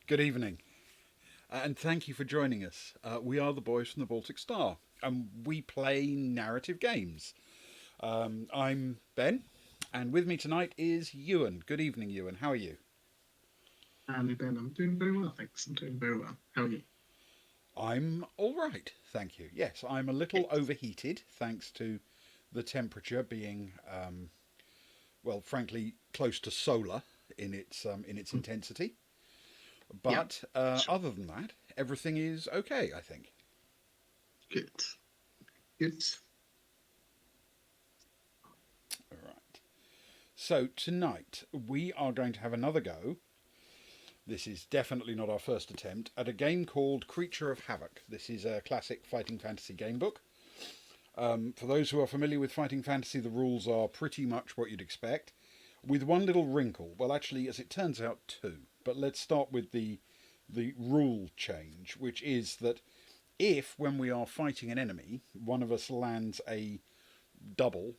Good evening, and thank you for joining us. We are the boys from the Baltic Star, and we play narrative games. I'm Ben, and with me tonight is Ewan. Good evening, Ewan. How are you? Ben, I'm doing very well, thanks. I'm doing very well. How are you? I'm all right, thank you. Yes, I'm a little Yes. overheated thanks to the temperature being, well, frankly, close to solar in its Mm. intensity. Yeah, But sure. other than that, everything is okay, I think. Good. Good. All right. So tonight we are going to have another go. This is definitely not our first attempt at a game called Creature of Havoc. This is a classic fighting fantasy game book. For those who are familiar with fighting fantasy, the rules are pretty much what you'd expect, with one little wrinkle. Well, actually, as it turns out, two. But let's start with the rule change, which is that if, when we are fighting an enemy, one of us lands a double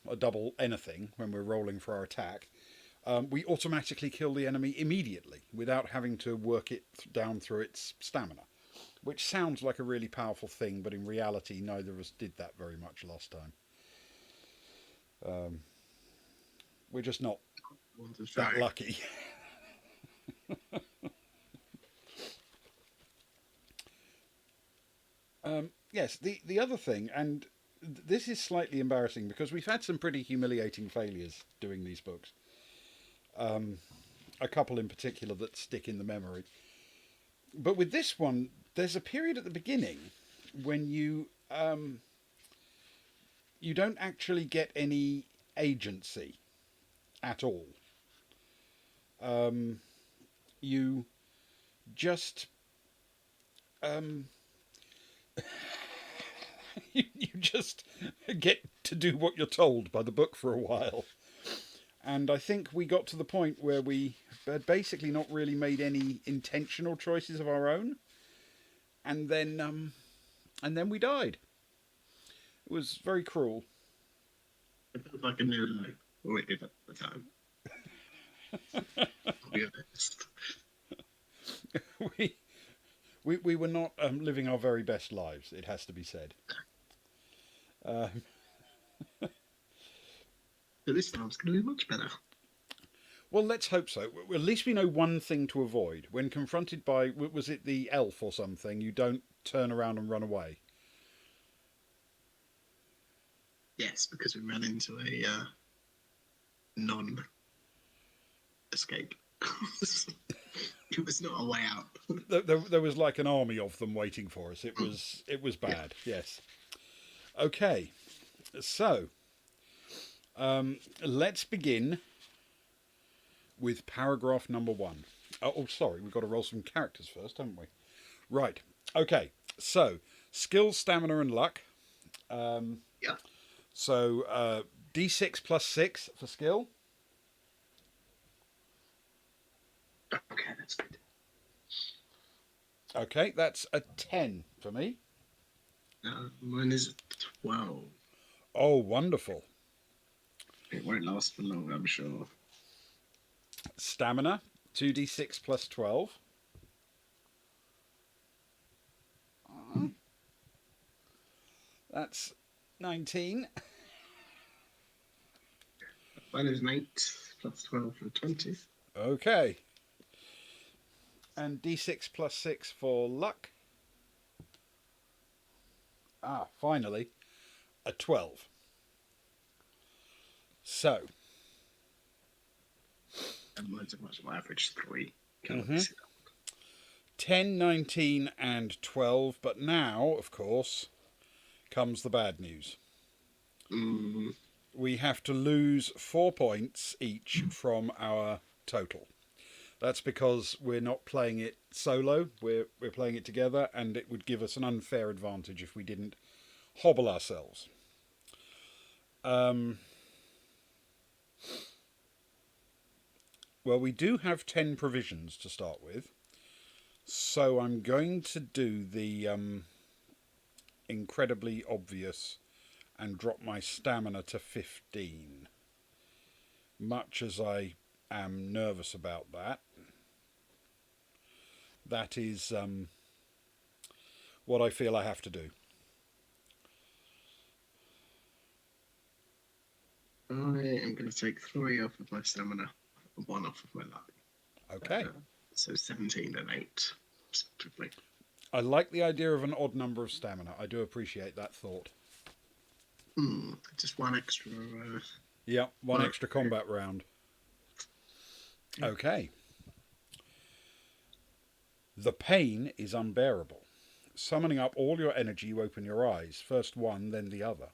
anything when we're rolling for our attack, we automatically kill the enemy immediately without having to work it down through its stamina. Which sounds like a really powerful thing, but in reality, neither of us did that very much last time. Um, we're just not Want to that try? lucky. Yes, the other thing, and this is slightly embarrassing because we've had some pretty humiliating failures doing these books. A couple in particular that stick in the memory. But with this one, there's a period at the beginning when you don't actually get any agency at all. Um, you just um, you just get to do what you're told by the book for a while. And I think we got to the point where we had basically not really made any intentional choices of our own, and then we died. It was very cruel. It feels like a new life. We did at the time. I'll be honest. we we were not living our very best lives. It has to be said. Uh, But this time it's going to be much better. well, let's hope so. At least we know one thing to avoid when confronted by was it the elf or something. You don't turn around and run away. Yes, because we ran into a non-escape. It was not a way out. There was like an army of them waiting for us. It was Yeah. bad. Yes. Okay. So let's begin with paragraph number one. Oh, sorry, we've got to roll some characters first, haven't we? Right. Okay. So skill, stamina, and luck. Um, Yeah. so d6 plus 6 for skill. Okay, that's good. Okay, that's a 10 for me. Mine is 12. Oh, wonderful. It won't last for long, I'm sure. Stamina, 2d6 plus 12. That's 19. Mine is an 8 plus 12 for 20. Okay. And d6 plus 6 for luck. Ah, finally, a 12. So, And mine's a much more average 3. Can't mhm, miss it. 10, 19, and 12. But now, of course, comes the bad news. Mm, We have to lose 4 points each from our total. That's because we're not playing it solo. We're playing it together, and it would give us an unfair advantage if we didn't hobble ourselves. Um, well, we do have 10 provisions to start with, so I'm going to do the incredibly obvious and drop my stamina to 15. Much as I am nervous about that. That is what I feel I have to do. I am going to take 3 off of my stamina and 1 off of my luck. Okay. So 17 and 8, respectively. I like the idea of an odd number of stamina. I do appreciate that thought. Just 1 extra. Yeah, one extra combat round. Okay. The pain is unbearable. Summoning up all your energy, you open your eyes, first one, then the other.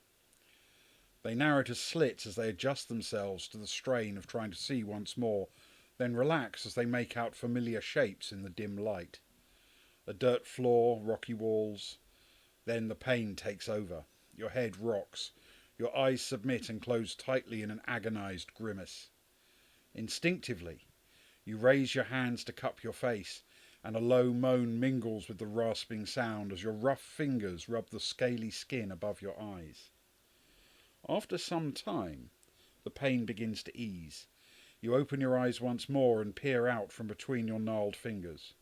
They narrow to slits as they adjust themselves to the strain of trying to see once more, then relax as they make out familiar shapes in the dim light. A dirt floor, rocky walls. Then the pain takes over. Your head rocks. Your eyes submit and close tightly in an agonized grimace. Instinctively, you raise your hands to cup your face, and a low moan mingles with the rasping sound as your rough fingers rub the scaly skin above your eyes. After some time, the pain begins to ease. You open your eyes once more and peer out from between your gnarled fingers.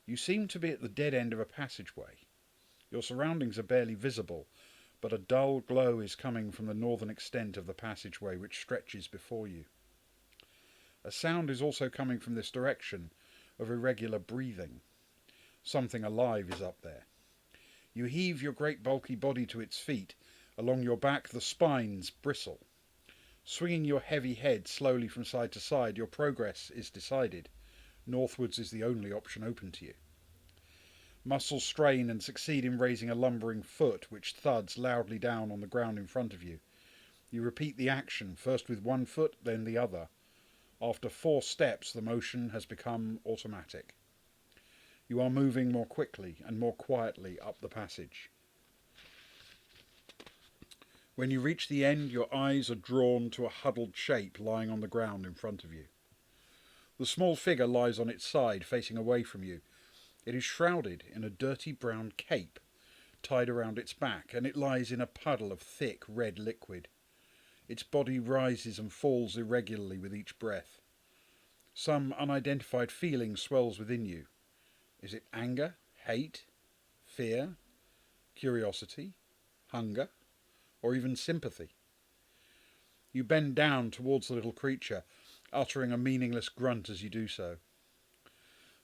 You seem to be at the dead end of a passageway. Your surroundings are barely visible, but a dull glow is coming from the northern extent of the passageway which stretches before you. A sound is also coming from this direction of irregular breathing. Something alive is up there. You heave your great bulky body to its feet. Along your back the spines bristle. Swinging your heavy head slowly from side to side, your progress is decided. Northwards is the only option open to you. Muscles strain and succeed in raising a lumbering foot which thuds loudly down on the ground in front of you. You repeat the action, first with one foot, then the other. After 4 steps, the motion has become automatic. You are moving more quickly and more quietly up the passage. When you reach the end, your eyes are drawn to a huddled shape lying on the ground in front of you. The small figure lies on its side, facing away from you. It is shrouded in a dirty brown cape tied around its back, and it lies in a puddle of thick red liquid. Its body rises and falls irregularly with each breath. Some unidentified feeling swells within you. Is it anger, hate, fear, curiosity, hunger, or even sympathy? You bend down towards the little creature, uttering a meaningless grunt as you do so.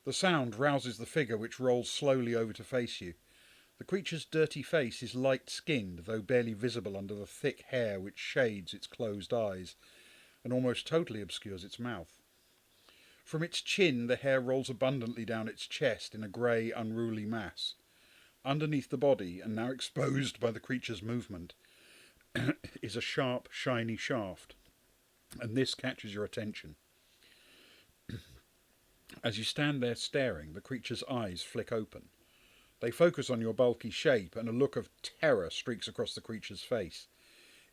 The sound rouses the figure, which rolls slowly over to face you. The creature's dirty face is light-skinned, though barely visible under the thick hair which shades its closed eyes and almost totally obscures its mouth. From its chin, the hair rolls abundantly down its chest in a grey, unruly mass. Underneath the body, and now exposed by the creature's movement, is a sharp, shiny shaft, and this catches your attention. As you stand there staring, the creature's eyes flick open. They focus on your bulky shape, and a look of terror streaks across the creature's face.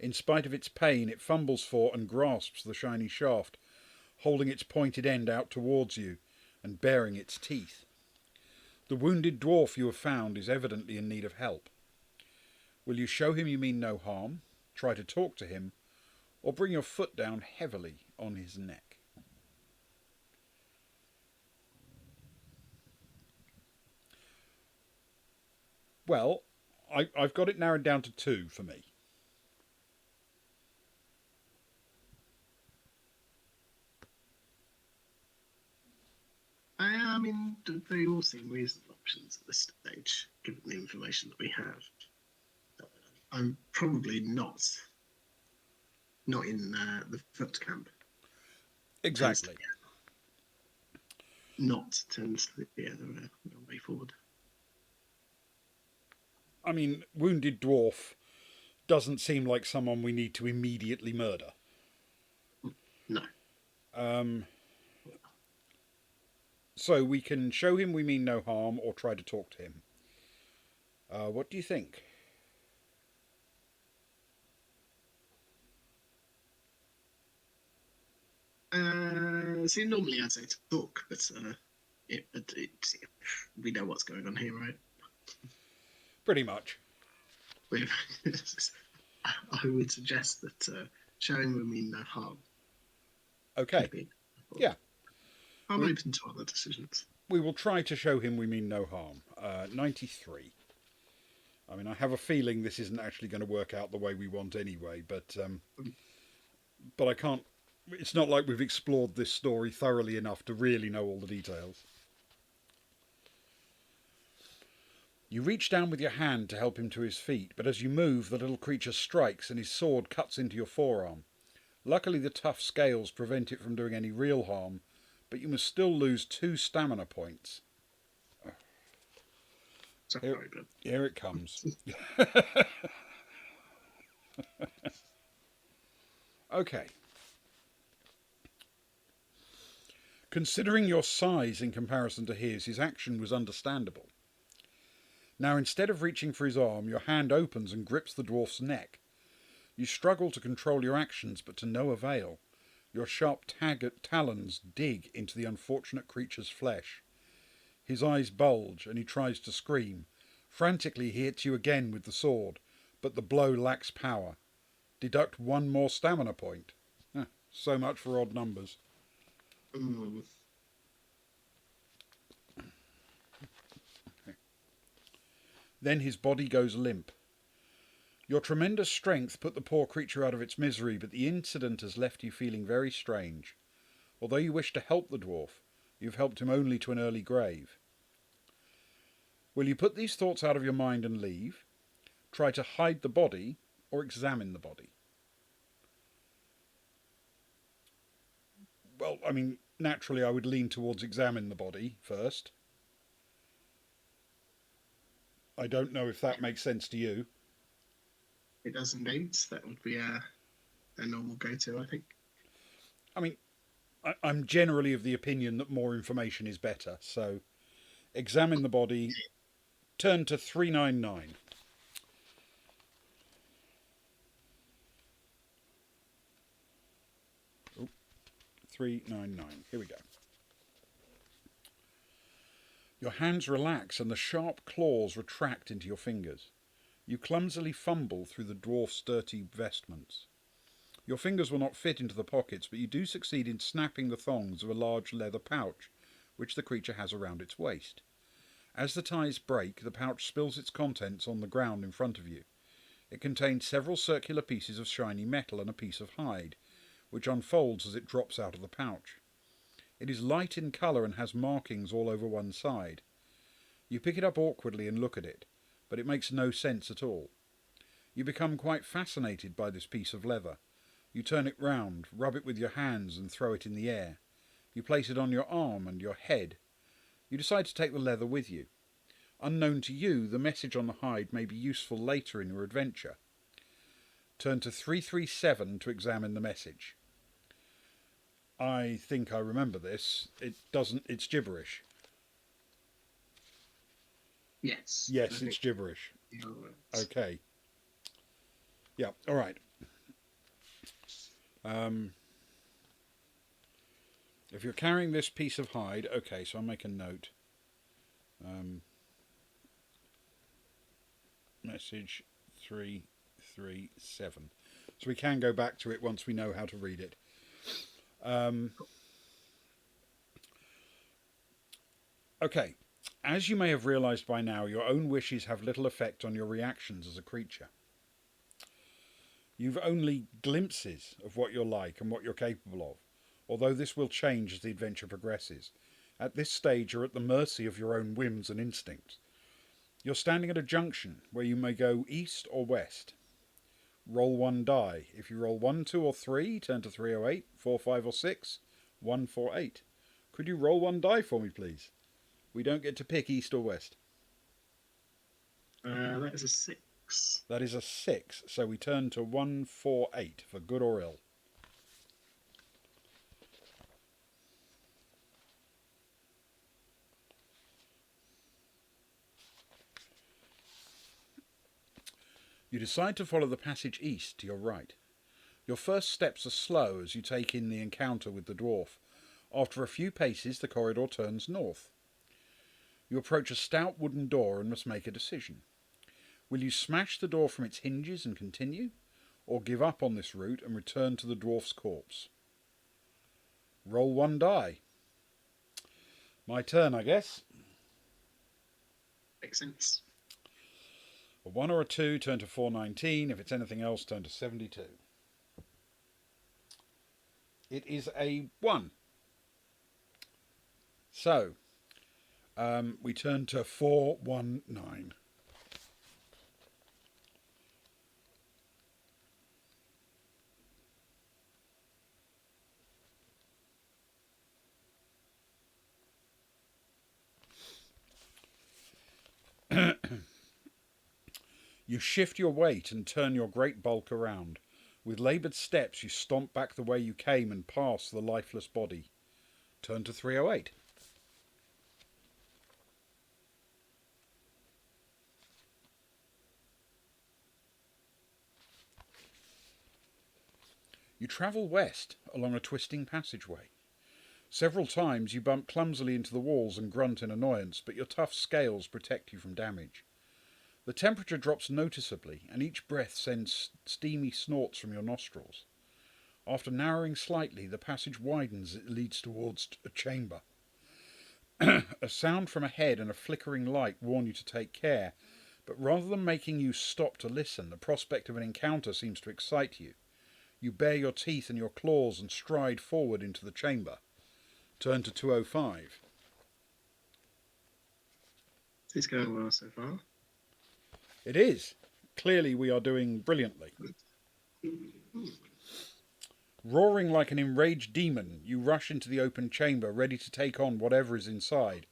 In spite of its pain, it fumbles for and grasps the shiny shaft, holding its pointed end out towards you and baring its teeth. The wounded dwarf you have found is evidently in need of help. Will you show him you mean no harm, try to talk to him, or bring your foot down heavily on his neck? Well, I've got it narrowed down to 2 for me. I mean, they all seem reasonable options at this stage, given the information that we have. I'm probably not in the foot camp. Exactly. Tends to be the way forward. I mean, wounded dwarf doesn't seem like someone we need to immediately murder. No. So we can show him we mean no harm or try to talk to him. What do you think? See, normally I'd say to talk, but we know what's going on here, right? Pretty much. I would suggest that showing we mean no harm. Okay. Yeah. I'm open to other decisions. we will try to show him we mean no harm. 93. I mean, I have a feeling this isn't actually going to work out the way we want anyway, but I can't. It's not like we've explored this story thoroughly enough to really know all the details. You reach down with your hand to help him to his feet, but as you move, the little creature strikes and his sword cuts into your forearm. Luckily, the tough scales prevent it from doing any real harm, but you must still lose 2 stamina points. Here it comes. Okay. Considering your size in comparison to his action was understandable. Now, instead of reaching for his arm, your hand opens and grips the dwarf's neck. You struggle to control your actions, but to no avail. Your sharp talons dig into the unfortunate creature's flesh. His eyes bulge, and he tries to scream. Frantically, he hits you again with the sword, but the blow lacks power. Deduct 1 more stamina point. So much for odd numbers. Then his body goes limp. Your tremendous strength put the poor creature out of its misery, but the incident has left you feeling very strange. Although you wish to help the dwarf, you've helped him only to an early grave. Will you put these thoughts out of your mind and leave? Try to hide the body, or examine the body? Well, I mean, naturally I would lean towards examine the body first. I don't know if that makes sense to you. It does indeed. That would be a normal go-to, I think. I mean, I'm generally of the opinion that more information is better. So, examine the body. Turn to 399. Oh, 399. Here we go. Your hands relax and the sharp claws retract into your fingers. You clumsily fumble through the dwarf's dirty vestments. Your fingers will not fit into the pockets, but you do succeed in snapping the thongs of a large leather pouch, which the creature has around its waist. As the ties break, the pouch spills its contents on the ground in front of you. It contains several circular pieces of shiny metal and a piece of hide, which unfolds as it drops out of the pouch. It is light in colour and has markings all over one side. You pick it up awkwardly and look at it, but it makes no sense at all. You become quite fascinated by this piece of leather. You turn it round, rub it with your hands and throw it in the air. You place it on your arm and your head. You decide to take the leather with you. Unknown to you, the message on the hide may be useful later in your adventure. Turn to 337 to examine the message. I think I remember this. It's gibberish. Yes. Yes, it's gibberish. Okay. Yeah, all right. If you're carrying this piece of hide, okay, so I'll make a note. Message 337. So we can go back to it once we know how to read it. Okay. As you may have realised by now, your own wishes have little effect on your reactions as a creature. You've only glimpses of what you're like and what you're capable of, although this will change as the adventure progresses. At this stage, you're at the mercy of your own whims and instincts. You're standing at a junction where you may go east or west. Roll 1 die. If you roll 1, 2 or 3, turn to 308, 4, 5 or 6, 1, 4, 8. Could you roll 1 die for me, please? We don't get to pick east or west. That is a 6. That is a 6, so we turn to 1, 4, 8 for good or ill. You decide to follow the passage east to your right. Your first steps are slow as you take in the encounter with the dwarf. After a few paces, the corridor turns north. You approach a stout wooden door and must make a decision. Will you smash the door from its hinges and continue, or give up on this route and return to the dwarf's corpse? Roll 1 die. My turn, I guess. Makes sense. A 1 or a 2, turn to 419. If it's anything else, turn to 72. It is a 1. So, we turn to 419. You shift your weight and turn your great bulk around. With laboured steps, you stomp back the way you came and pass the lifeless body. Turn to 308. You travel west along a twisting passageway. Several times you bump clumsily into the walls and grunt in annoyance, but your tough scales protect you from damage. The temperature drops noticeably, and each breath sends steamy snorts from your nostrils. After narrowing slightly, the passage widens as it leads towards a chamber. A sound from ahead and a flickering light warn you to take care, but rather than making you stop to listen, the prospect of an encounter seems to excite you. You bare your teeth and your claws and stride forward into the chamber. Turn to 205. It's going well so far. It is. Clearly we are doing brilliantly. Roaring like an enraged demon, you rush into the open chamber, ready to take on whatever is inside.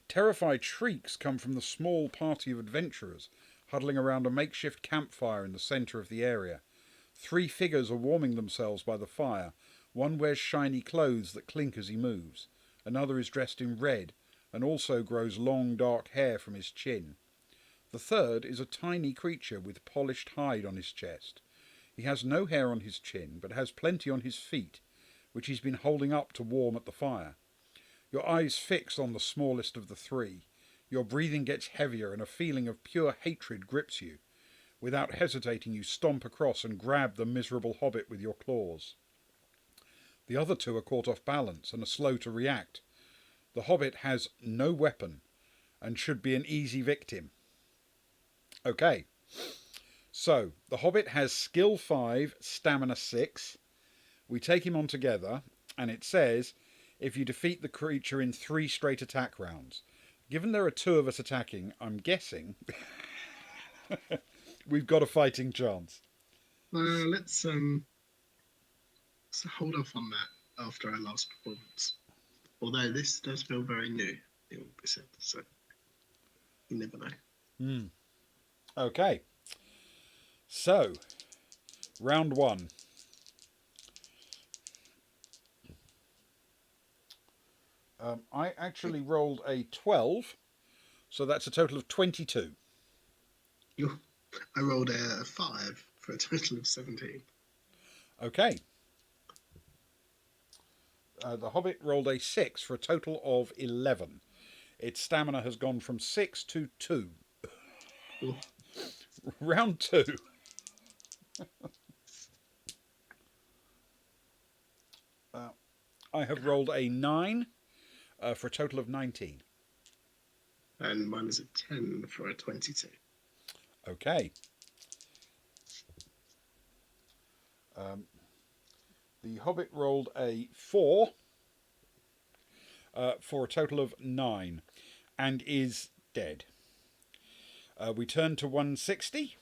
Terrified shrieks come from the small party of adventurers, huddling around a makeshift campfire in the centre of the area. 3 figures are warming themselves by the fire. One wears shiny clothes that clink as he moves. Another is dressed in red, and also grows long dark hair from his chin. The third is a tiny creature with polished hide on his chest. He has no hair on his chin, but has plenty on his feet, which he's been holding up to warm at the fire. Your eyes fix on the smallest of the 3. Your breathing gets heavier and a feeling of pure hatred grips you. Without hesitating, you stomp across and grab the miserable hobbit with your claws. The other 2 are caught off balance and are slow to react. The hobbit has no weapon and should be an easy victim. Okay, so the hobbit has skill 5, stamina 6. We take him on together, and it says if you defeat the creature in 3 straight attack rounds. Given there are 2 of us attacking, I'm guessing we've got a fighting chance. Let's hold off on that after our last performance. Although this does feel very new, it will be said, so you never know. Okay, so round 1. I actually rolled a 12, so that's a total of 22. I rolled a 5 for a total of 17. Okay. The hobbit rolled a 6 for a total of 11. Its stamina has gone from 6 to 2. Ooh. Round 2. I have rolled a 9 for a total of 19. And mine is a 10 for a 22. Okay. The hobbit rolled a 4 for a total of 9 and is dead. We turn to 160.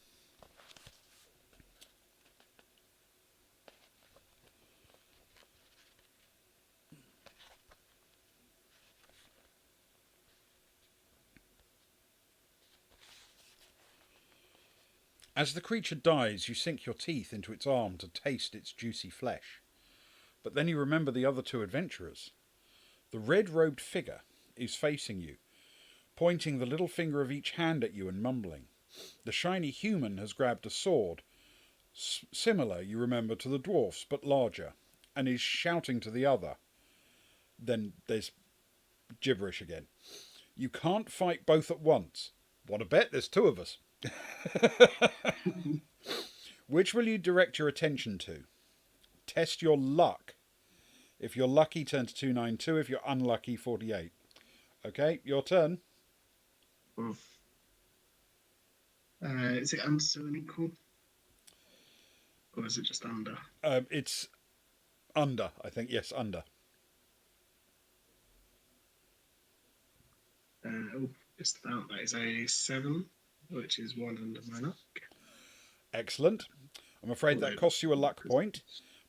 As the creature dies, you sink your teeth into its arm to taste its juicy flesh. But then you remember the other 2 adventurers. The red-robed figure is facing you, pointing the little finger of each hand at you and mumbling. The shiny human has grabbed a sword, similar, you remember, to the dwarf's, but larger, and is shouting to the other. Then there's gibberish again. You can't fight both at once. Want to bet there's 2 of us. Which will you direct your attention to? Test your luck. If you're lucky, turn to 292. If you're unlucky, 48. Okay, your turn. Oof. Is it under still an equal? Or is it just under? It's under, I think. Yes, under. Oh, just about. That is a 7, which is 1 under my luck. Excellent. I'm afraid that Although, costs you a luck point,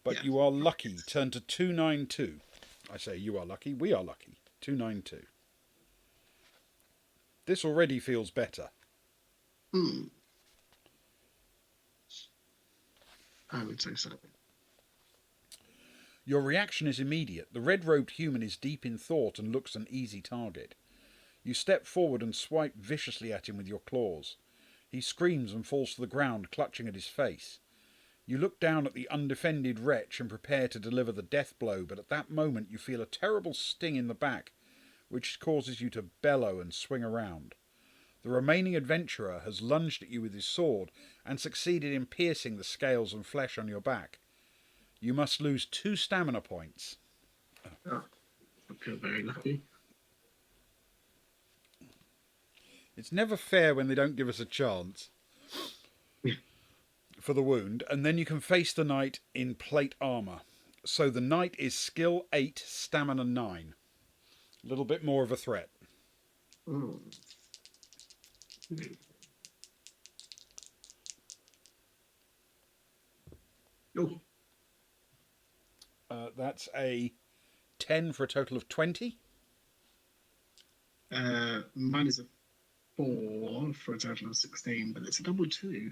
but yeah. you are lucky. Turn to 292. I say you are lucky. We are lucky. 292. This already feels better. I would say so. Your reaction is immediate. The red-robed human is deep in thought and looks an easy target. You step forward and swipe viciously at him with your claws. He screams and falls to the ground, clutching at his face. You look down at the undefended wretch and prepare to deliver the death blow, but at that moment you feel a terrible sting in the back, which causes you to bellow and swing around. The remaining adventurer has lunged at you with his sword and succeeded in piercing the scales and flesh on your back. You must lose 2 stamina points. Oh, I feel very lucky. It's never fair when they don't give us a chance for the wound, and then you can face the knight in plate armour. So the knight is skill 8, stamina 9. A little bit more of a threat. Oh. Oh. That's a 10 for a total of 20. Mine is a 4 for a total of 16, but it's a double 2.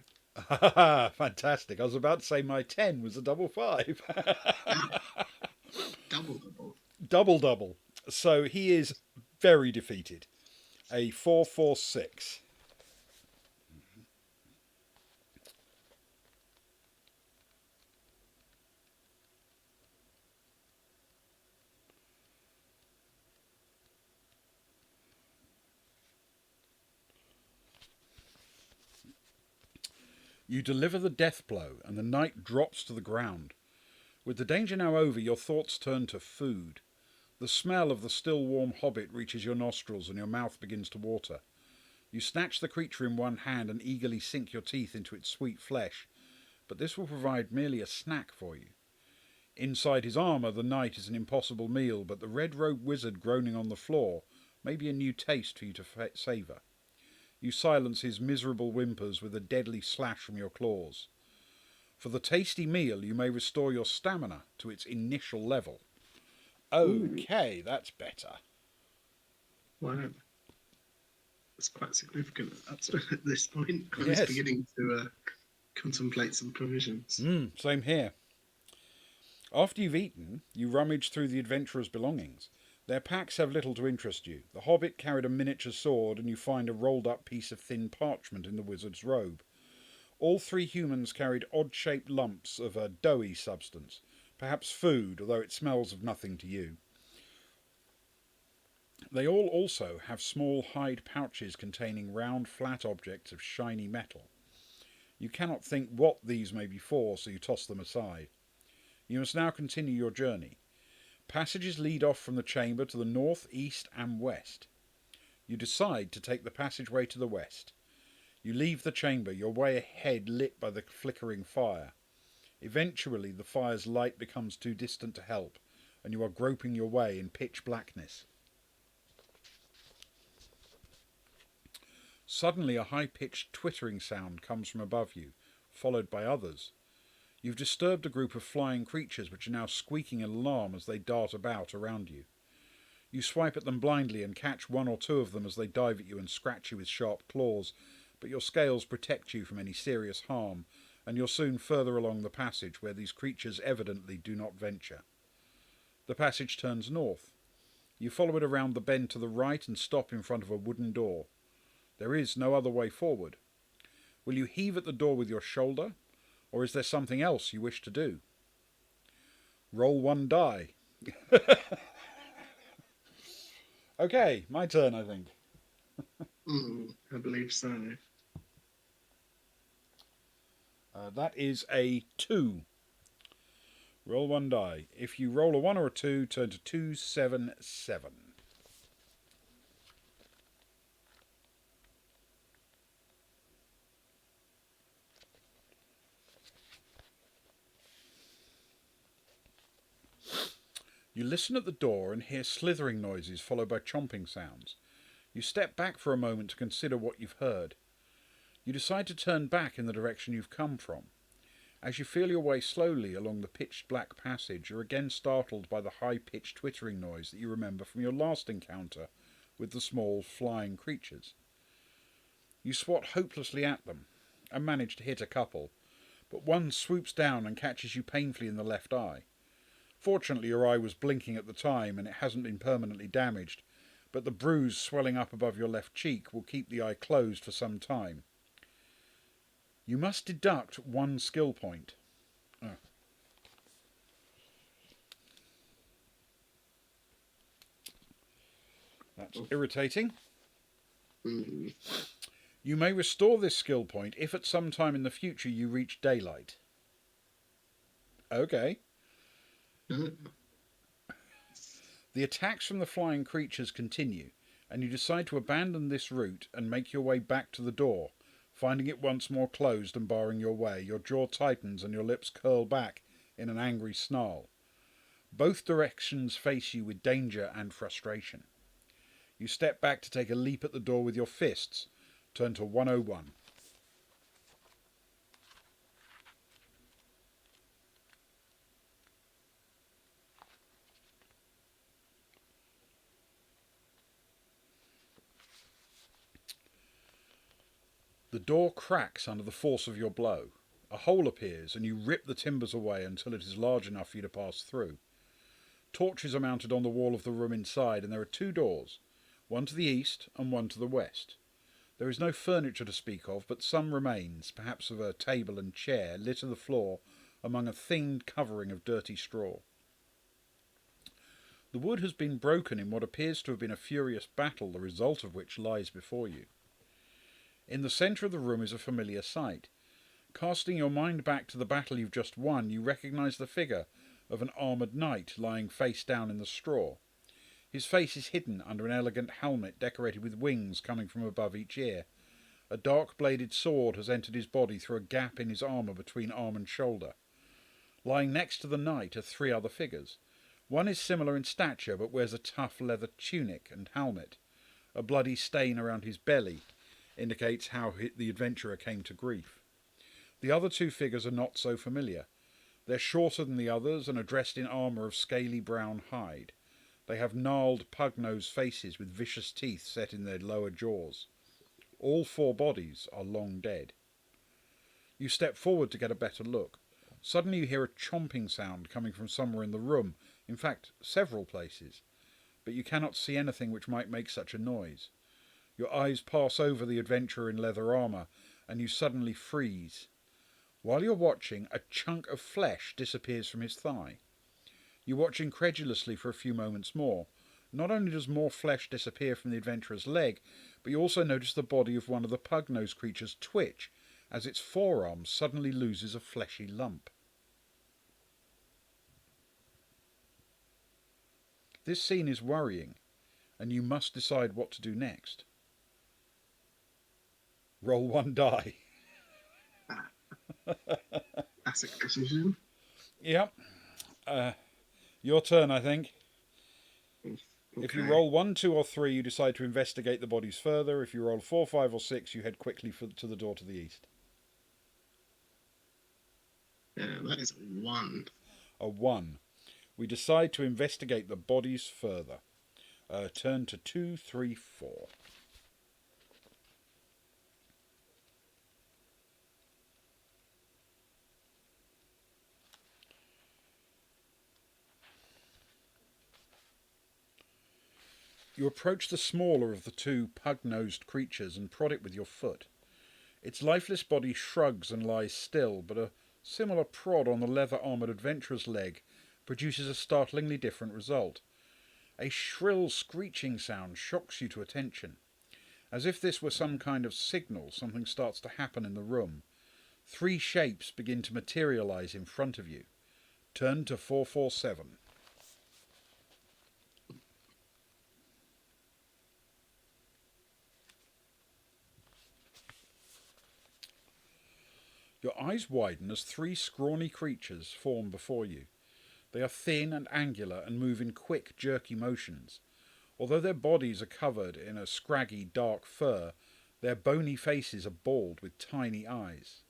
Fantastic. I was about to say my 10 was a double 5. Double. Double. So he is very defeated. A 4-4-6. You deliver the death blow, and the knight drops to the ground. With the danger now over, your thoughts turn to food. The smell of the still warm hobbit reaches your nostrils, and your mouth begins to water. You snatch the creature in one hand and eagerly sink your teeth into its sweet flesh, but this will provide merely a snack for you. Inside his armour, the knight is an impossible meal, but the red-robed wizard groaning on the floor may be a new taste for you to savour. You silence his miserable whimpers with a deadly slash from your claws. For the tasty meal, you may restore your stamina to its initial level. Okay, that's better. Wow. That's quite significant at this point. I was Yes. beginning to contemplate some provisions. Same here. After you've eaten, you rummage through the adventurers' belongings. Their packs have little to interest you. The hobbit carried a miniature sword, and you find a rolled-up piece of thin parchment in the wizard's robe. All 3 humans carried odd-shaped lumps of a doughy substance, perhaps food, although it smells of nothing to you. They all also have small hide pouches containing round, flat objects of shiny metal. You cannot think what these may be for, so you toss them aside. You must now continue your journey. Passages lead off from the chamber to the north, east and west. You decide to take the passageway to the west. You leave the chamber, your way ahead lit by the flickering fire. Eventually the fire's light becomes too distant to help, and you are groping your way in pitch blackness. Suddenly a high-pitched twittering sound comes from above you, followed by others. You've disturbed a group of flying creatures which are now squeaking in alarm as they dart about around you. You swipe at them blindly and catch 1 or 2 of them as they dive at you and scratch you with sharp claws, but your scales protect you from any serious harm, and you're soon further along the passage where these creatures evidently do not venture. The passage turns north. You follow it around the bend to the right and stop in front of a wooden door. There is no other way forward. Will you heave at the door with your shoulder, or is there something else you wish to do? Roll 1 die. Okay, my turn, I think. I believe so. That is a 2. Roll 1 die. If you roll a 1 or a 2, turn to 277. You listen at the door and hear slithering noises followed by chomping sounds. You step back for a moment to consider what you've heard. You decide to turn back in the direction you've come from. As you feel your way slowly along the pitch black passage, you're again startled by the high-pitched twittering noise that you remember from your last encounter with the small flying creatures. You swat hopelessly at them and manage to hit a couple, but one swoops down and catches you painfully in the left eye. Fortunately, your eye was blinking at the time and it hasn't been permanently damaged, but the bruise swelling up above your left cheek will keep the eye closed for some time. You must deduct 1 skill point. That's irritating. You may restore this skill point if at some time in the future you reach daylight. Okay. The attacks from the flying creatures continue, and you decide to abandon this route and make your way back to the door. Finding it once more closed and barring your way, your jaw tightens and your lips curl back in an angry snarl. Both directions face you with danger and frustration. You step back to take a leap at the door with your fists. Turn to 101. The door cracks under the force of your blow. A hole appears and you rip the timbers away until it is large enough for you to pass through. Torches are mounted on the wall of the room inside, and there are 2 doors, one to the east and one to the west. There is no furniture to speak of, but some remains, perhaps of a table and chair, litter the floor among a thin covering of dirty straw. The wood has been broken in what appears to have been a furious battle, the result of which lies before you. In the centre of the room is a familiar sight. Casting your mind back to the battle you've just won, you recognise the figure of an armoured knight lying face down in the straw. His face is hidden under an elegant helmet decorated with wings coming from above each ear. A dark-bladed sword has entered his body through a gap in his armour between arm and shoulder. Lying next to the knight are 3 other figures. One is similar in stature, but wears a tough leather tunic and helmet. A bloody stain around his belly indicates how the adventurer came to grief. The other 2 figures are not so familiar. They're shorter than the others and are dressed in armour of scaly brown hide. They have gnarled, pug-nosed faces with vicious teeth set in their lower jaws. All 4 bodies are long dead. You step forward to get a better look. Suddenly you hear a chomping sound coming from somewhere in the room, in fact, several places, but you cannot see anything which might make such a noise. Your eyes pass over the adventurer in leather armour, and you suddenly freeze. While you're watching, a chunk of flesh disappears from his thigh. You watch incredulously for a few moments more. Not only does more flesh disappear from the adventurer's leg, but you also notice the body of one of the pug-nosed creatures twitch as its forearm suddenly loses a fleshy lump. This scene is worrying, and you must decide what to do next. Roll 1 die. That's a decision. Yep. Your turn, I think. Okay. If you roll 1, 2 or 3, you decide to investigate the bodies further. If you roll 4, 5 or 6, you head quickly to the door to the east. That is a 1. A 1. We decide to investigate the bodies further. Turn to 2, 3, 4. You approach the smaller of the 2 pug-nosed creatures and prod it with your foot. Its lifeless body shrugs and lies still, but a similar prod on the leather-armoured adventurer's leg produces a startlingly different result. A shrill screeching sound shocks you to attention. As if this were some kind of signal, something starts to happen in the room. 3 shapes begin to materialise in front of you. Turn to 447. Your eyes widen as 3 scrawny creatures form before you. They are thin and angular and move in quick, jerky motions. Although their bodies are covered in a scraggy, dark fur, their bony faces are bald with tiny eyes.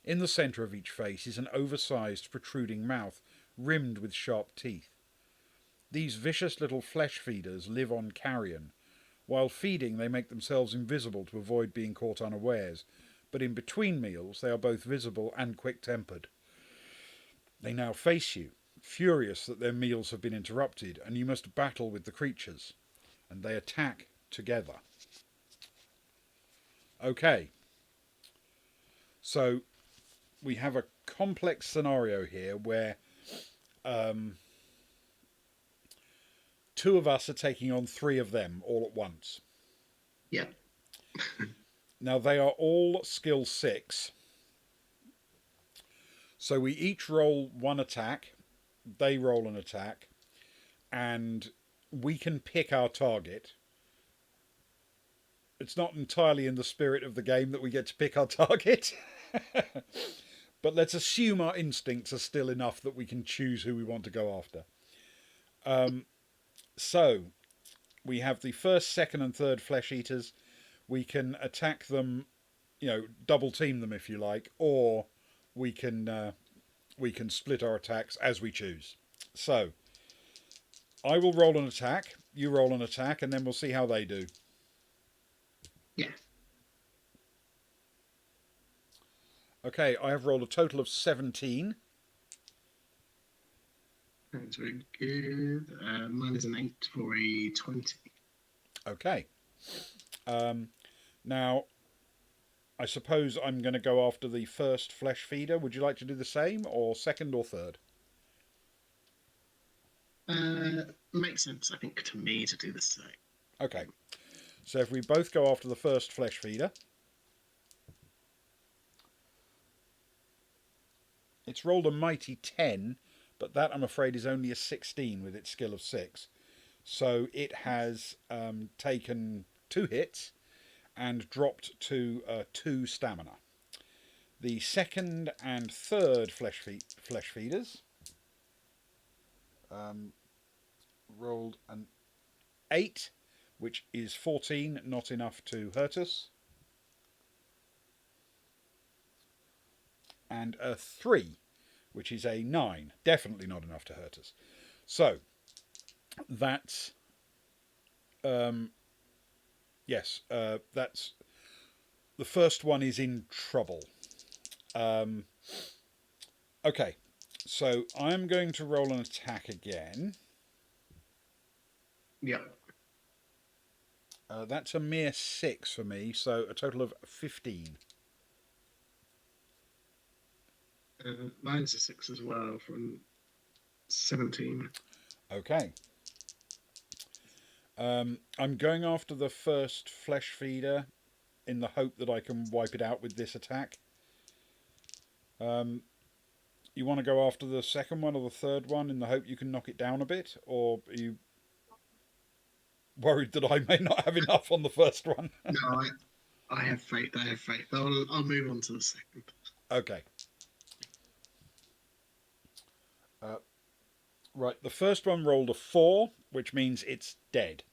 In the centre of each face is an oversized, protruding mouth rimmed with sharp teeth. These vicious little flesh feeders live on carrion. While feeding, they make themselves invisible to avoid being caught unawares, but in between meals they are both visible and quick-tempered. They now face you, furious that their meals have been interrupted, and you must battle with the creatures, and they attack together. Okay, so we have a complex scenario here where two of us are taking on three of them all at once. Yeah. Now they are all skill 6. So we each roll one attack, they roll an attack, and we can pick our target. It's not entirely in the spirit of the game that we get to pick our target. But let's assume our instincts are still enough that we can choose who we want to go after. So we have the first, second, and third flesh eaters. We can attack them, double team them if you like, or we can split our attacks as we choose. So I will roll an attack, you roll an attack, and then we'll see how they do. Yeah. Okay, I have rolled a total of 17. That's very good. Mine is an 8 for a 20. Okay. Now, I suppose I'm going to go after the first flesh feeder. Would you like to do the same, or second or third? Makes sense, I think, to me to do the same. Okay. So if we both go after the first flesh feeder, it's rolled a mighty 10, but that I'm afraid is only a 16 with its skill of 6. So it has taken 2 hits and dropped to 2 stamina. The second and third flesh feeders rolled an 8, which is 14, not enough to hurt us, and a 3, which is a 9, definitely not enough to hurt us. So that's that's the first one is in trouble. Okay, so I'm going to roll an attack again. Yeah. That's a mere 6 for me, so a total of 15. Mine's a 6 as well from 17. Okay. I'm going after the first flesh feeder in the hope that I can wipe it out with this attack. You want to go after the second one or the third one in the hope you can knock it down a bit, or are you worried that I may not have enough on the first one? No, I have faith. I have faith. I'll move on to the second. Okay. Right, the first one rolled a 4, which means it's dead.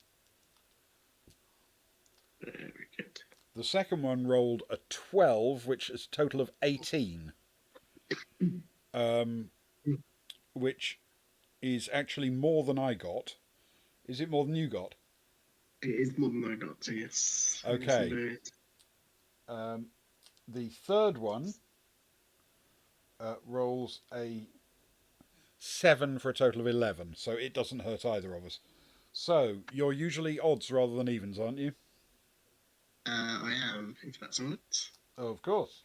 Very good. The second one rolled a 12, which is a total of 18. Which is actually more than I got. Is it more than you got? It is more than I got, yes. Okay. The third one rolls a 7 for a total of 11, so it doesn't hurt either of us. So, you're usually odds rather than evens, aren't you? I am, if that's all right. Oh, of course.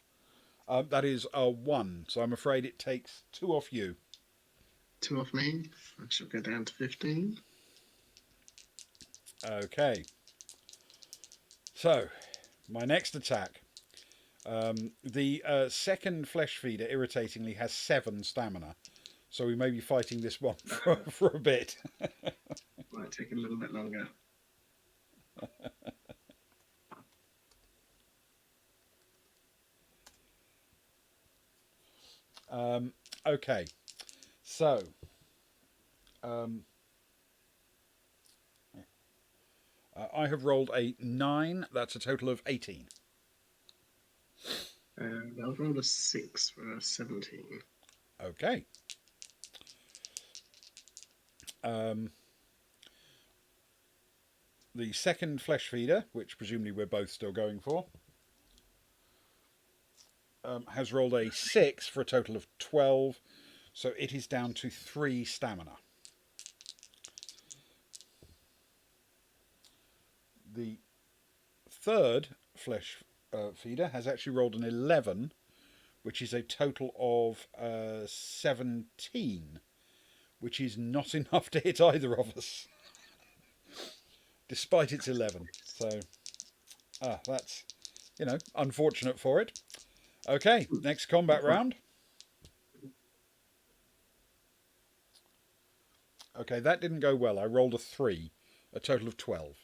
That is a 1, so I'm afraid it takes 2 off you. 2 off me. I shall go down to 15. Okay. So, my next attack. The second flesh feeder, irritatingly, has 7 stamina. So we may be fighting this one for a bit. Might take a little bit longer. Okay. So, I have rolled a 9. That's a total of 18. I'll roll a 6 for a 17. Okay. The second flesh feeder, which presumably we're both still going for, has rolled a 6 for a total of 12. So it is down to 3 stamina. The third flesh feeder has actually rolled an 11, which is a total of 17, which is not enough to hit either of us, despite its 11. So, that's, unfortunate for it. Okay, next combat round. Okay, that didn't go well. I rolled a 3, a total of 12.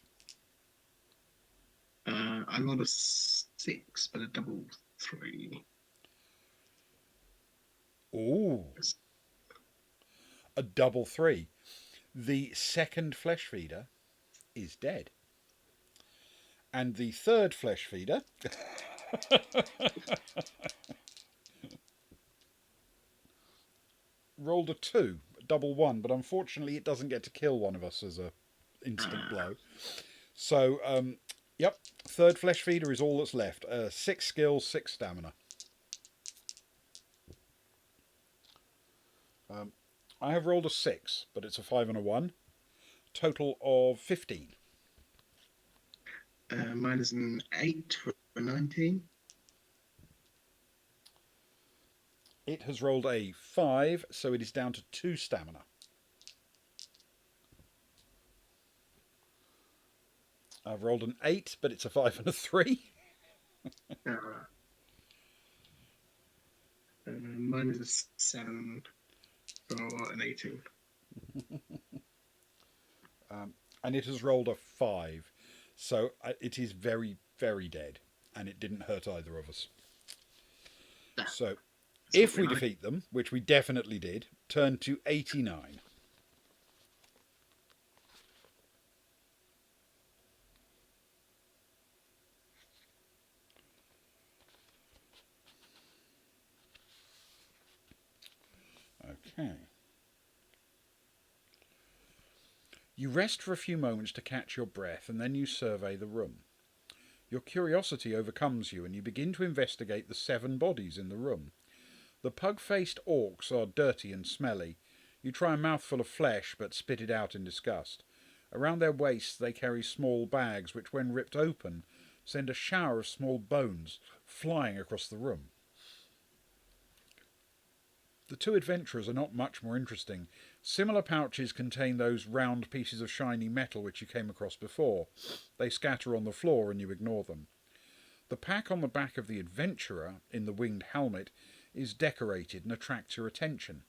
I rolled a 6, but a double 3. Ooh, a double 3. The second flesh feeder is dead. And the third flesh feeder rolled a 2, a double 1, but unfortunately it doesn't get to kill one of us as a instant blow. So, yep, third flesh feeder is all that's left. 6 skills, 6 stamina. I have rolled a 6, but it's a 5 and a 1. Total of 15. Mine is an 8 for a 19. It has rolled a 5, so it is down to 2 stamina. I've rolled an 8, but it's a 5 and a 3. Mine is a 7 for an 18. And it has rolled a 5. So it is very, very dead. And it didn't hurt either of us. So if we defeat them, which we definitely did, turn to 89. Okay. You rest for a few moments to catch your breath, and then you survey the room. Your curiosity overcomes you, and you begin to investigate the 7 bodies in the room. The pug-faced orcs are dirty and smelly. You try a mouthful of flesh, but spit it out in disgust. Around their waists they carry small bags, which when ripped open, send a shower of small bones flying across the room. The 2 adventurers are not much more interesting. Similar pouches contain those round pieces of shiny metal which you came across before. They scatter on the floor and you ignore them. The pack on the back of the adventurer, in the winged helmet, is decorated and attracts your attention.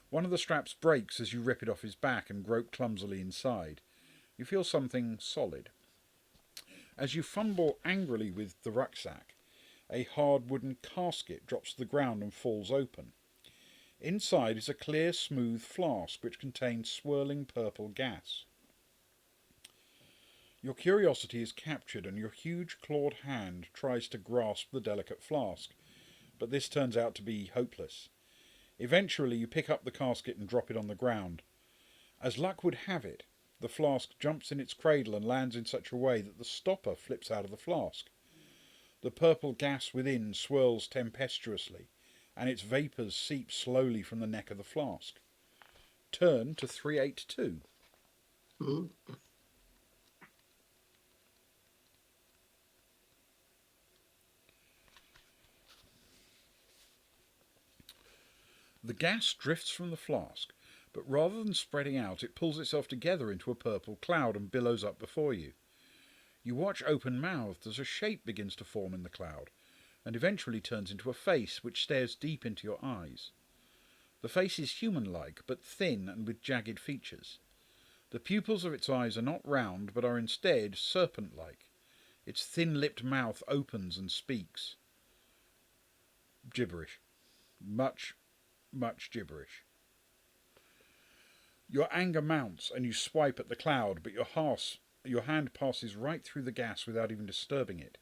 One of the straps breaks as you rip it off his back and grope clumsily inside. You feel something solid. As you fumble angrily with the rucksack, a hard wooden casket drops to the ground and falls open. Inside is a clear, smooth flask which contains swirling purple gas. Your curiosity is captured and your huge clawed hand tries to grasp the delicate flask, but this turns out to be hopeless. Eventually you pick up the casket and drop it on the ground. As luck would have it, the flask jumps in its cradle and lands in such a way that the stopper flips out of the flask. The purple gas within swirls tempestuously, and its vapours seep slowly from the neck of the flask. Turn to 382. The gas drifts from the flask, but rather than spreading out, it pulls itself together into a purple cloud and billows up before you. You watch open-mouthed as a shape begins to form in the cloud, and eventually turns into a face which stares deep into your eyes. The face is human-like, but thin and with jagged features. The pupils of its eyes are not round, but are instead serpent-like. Its thin-lipped mouth opens and speaks. Gibberish. Much gibberish. Your anger mounts and you swipe at the cloud, but your hand passes right through the gas without even disturbing it.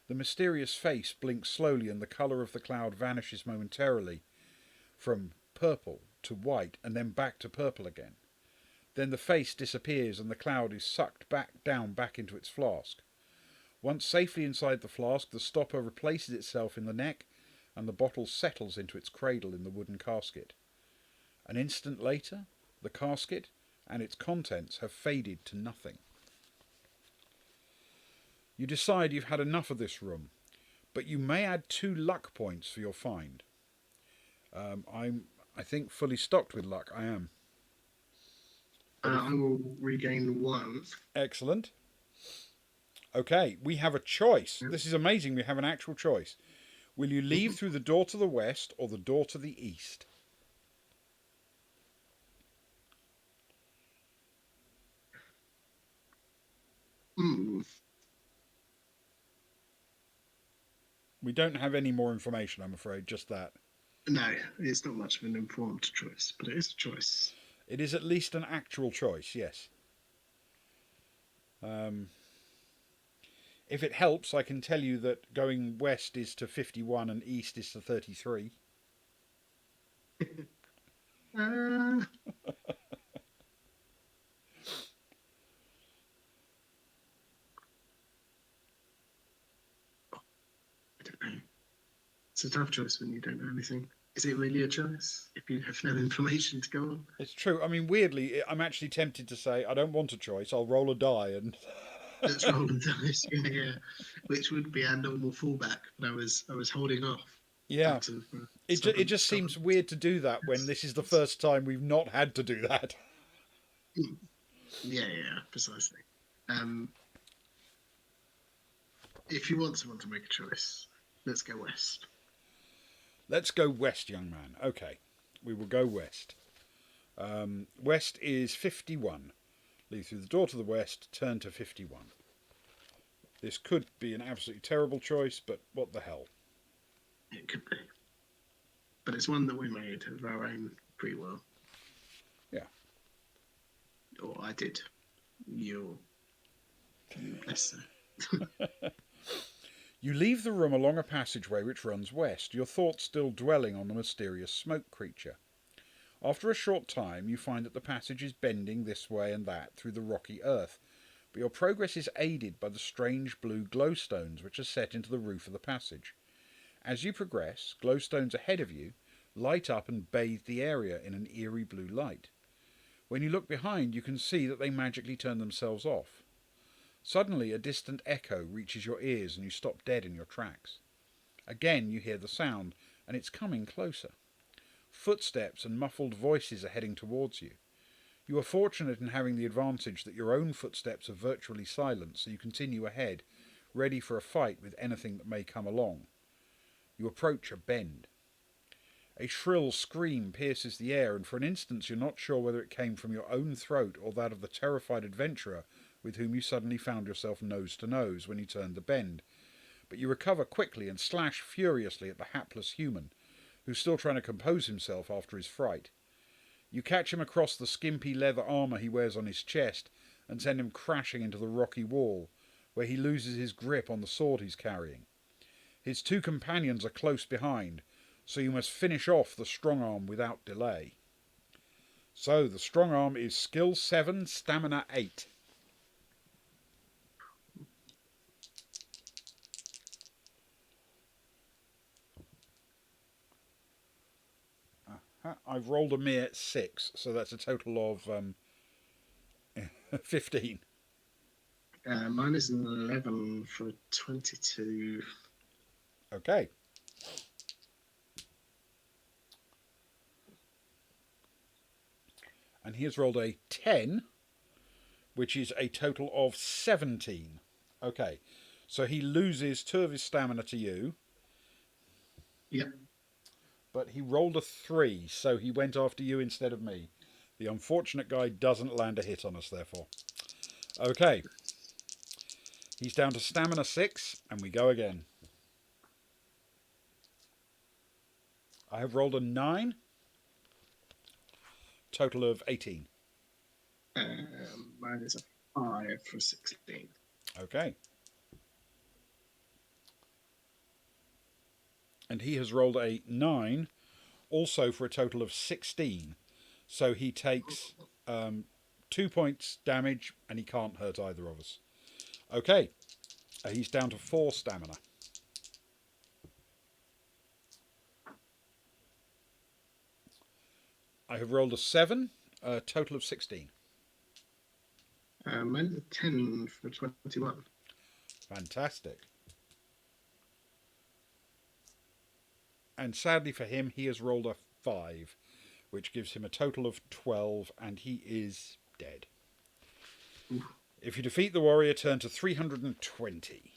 The mysterious face blinks slowly and the colour of the cloud vanishes momentarily from purple to white and then back to purple again. Then the face disappears and the cloud is sucked back into its flask. Once safely inside the flask, the stopper replaces itself in the neck and the bottle settles into its cradle in the wooden casket. An instant later, the casket and its contents have faded to nothing. You decide you've had enough of this room, but you may add 2 luck points for your find. I think, fully stocked with luck. I am. I will regain 1. Excellent. Okay, we have a choice. Yep. This is amazing. We have an actual choice. Will you leave through the door to the west or the door to the east? We don't have any more information, I'm afraid, just that. No, it's not much of an informed choice, but it is a choice. It is at least an actual choice, yes. If it helps, I can tell you that going west is to 51 and east is to 33. I don't know. It's a tough choice when you don't know anything. Is it really a choice if you have no information to go on? It's true. I mean, weirdly, I'm actually tempted to say, I don't want a choice, I'll roll a die and... Let's roll the dice, yeah. Which would be our normal fallback, but I was holding off. Yeah. It just seems weird to do that when this is the first time we've not had to do that. Yeah, precisely. If you want someone to make a choice, let's go west. Let's go west, young man. Okay, we will go west. West is 51. Leave through the door to the west, turn to 51. This could be an absolutely terrible choice, but what the hell? It could be. But it's one that we made of our own free will. Yeah. Or I did. You bless her. You leave the room along a passageway which runs west, your thoughts still dwelling on the mysterious smoke creature. After a short time, you find that the passage is bending this way and that through the rocky earth, but your progress is aided by the strange blue glowstones which are set into the roof of the passage. As you progress, glowstones ahead of you light up and bathe the area in an eerie blue light. When you look behind, you can see that they magically turn themselves off. Suddenly, a distant echo reaches your ears and you stop dead in your tracks. Again, you hear the sound, and it's coming closer. Footsteps and muffled voices are heading towards you. You are fortunate in having the advantage that your own footsteps are virtually silent, so you continue ahead, ready for a fight with anything that may come along. You approach a bend. A shrill scream pierces the air, and for an instant you're not sure whether it came from your own throat or that of the terrified adventurer with whom you suddenly found yourself nose to nose when you turned the bend. But you recover quickly and slash furiously at the hapless human, who's still trying to compose himself after his fright. You catch him across the skimpy leather armour he wears on his chest and send him crashing into the rocky wall, where he loses his grip on the sword he's carrying. His 2 companions are close behind, so you must finish off the strong arm without delay. So the strong arm is skill 7, stamina 8. I've rolled a mere 6, so that's a total of 15. Mine is an 11 for 22. Okay. And he has rolled a 10, which is a total of 17. Okay. So he loses 2 of his stamina to you. Yep. But he rolled a 3, so he went after you instead of me. The unfortunate guy doesn't land a hit on us, therefore. Okay. He's down to stamina 6, and we go again. I have rolled a 9. Total of 18. Mine is a 5 for 16. Okay. And he has rolled a 9, also for a total of 16. So he takes 2 points damage, and he can't hurt either of us. Okay. He's down to 4 stamina. I have rolled a 7, a total of 16. Mine's a 10 for 21. Fantastic. And sadly for him, he has rolled a 5, which gives him a total of 12, and he is dead. Oof. If you defeat the warrior, turn to 320.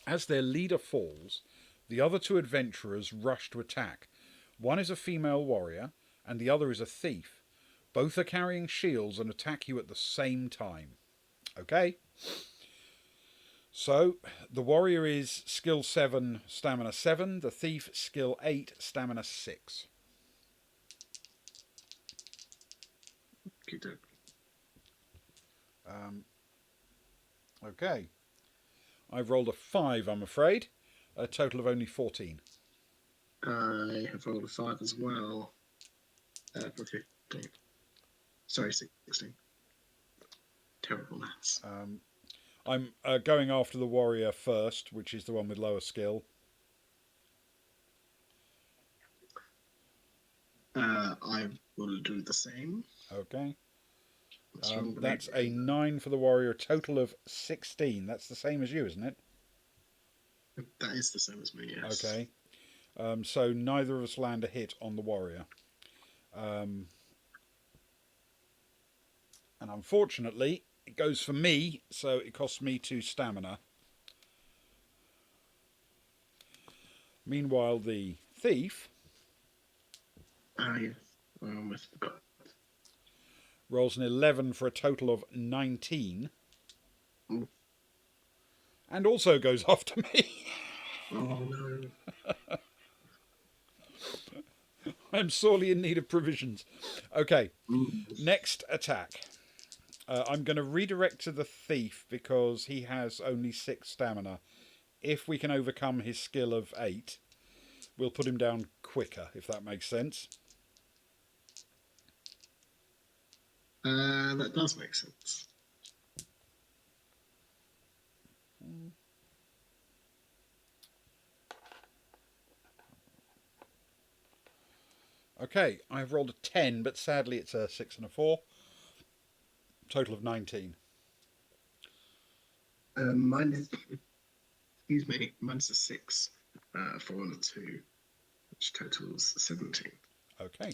As their leader falls, the other 2 adventurers rush to attack. One is a female warrior, and the other is a thief. Both are carrying shields and attack you at the same time. Okay? So, the warrior is skill 7, stamina 7. The thief, skill 8, stamina 6. Okay. I've rolled a 5, I'm afraid. A total of only 14. I have rolled a 5 as well. For 15. Sorry, 16. Terrible maths. I'm going after the warrior first, which is the one with lower skill. I will do the same. Okay. That's a 9 for the warrior, a total of 16. That's the same as you, isn't it? That is the same as me, yes. Okay. So neither of us land a hit on the warrior. And unfortunately, it goes for me, so it costs me 2 stamina. Meanwhile, the thief Yes. I almost forgot. rolls an 11 for a total of 19. Ooh. And also goes after me. Oh no. I'm sorely in need of provisions. Okay, Mm. next attack. I'm going to redirect to the thief because he has only 6 stamina. If we can overcome his skill of 8, we'll put him down quicker, if that makes sense. That does make sense. Okay, I've rolled a 10, but sadly it's a 6 and a 4. Total of 19. Mine is, excuse me, mine's a 6, 4 and a 2, which totals 17. Okay.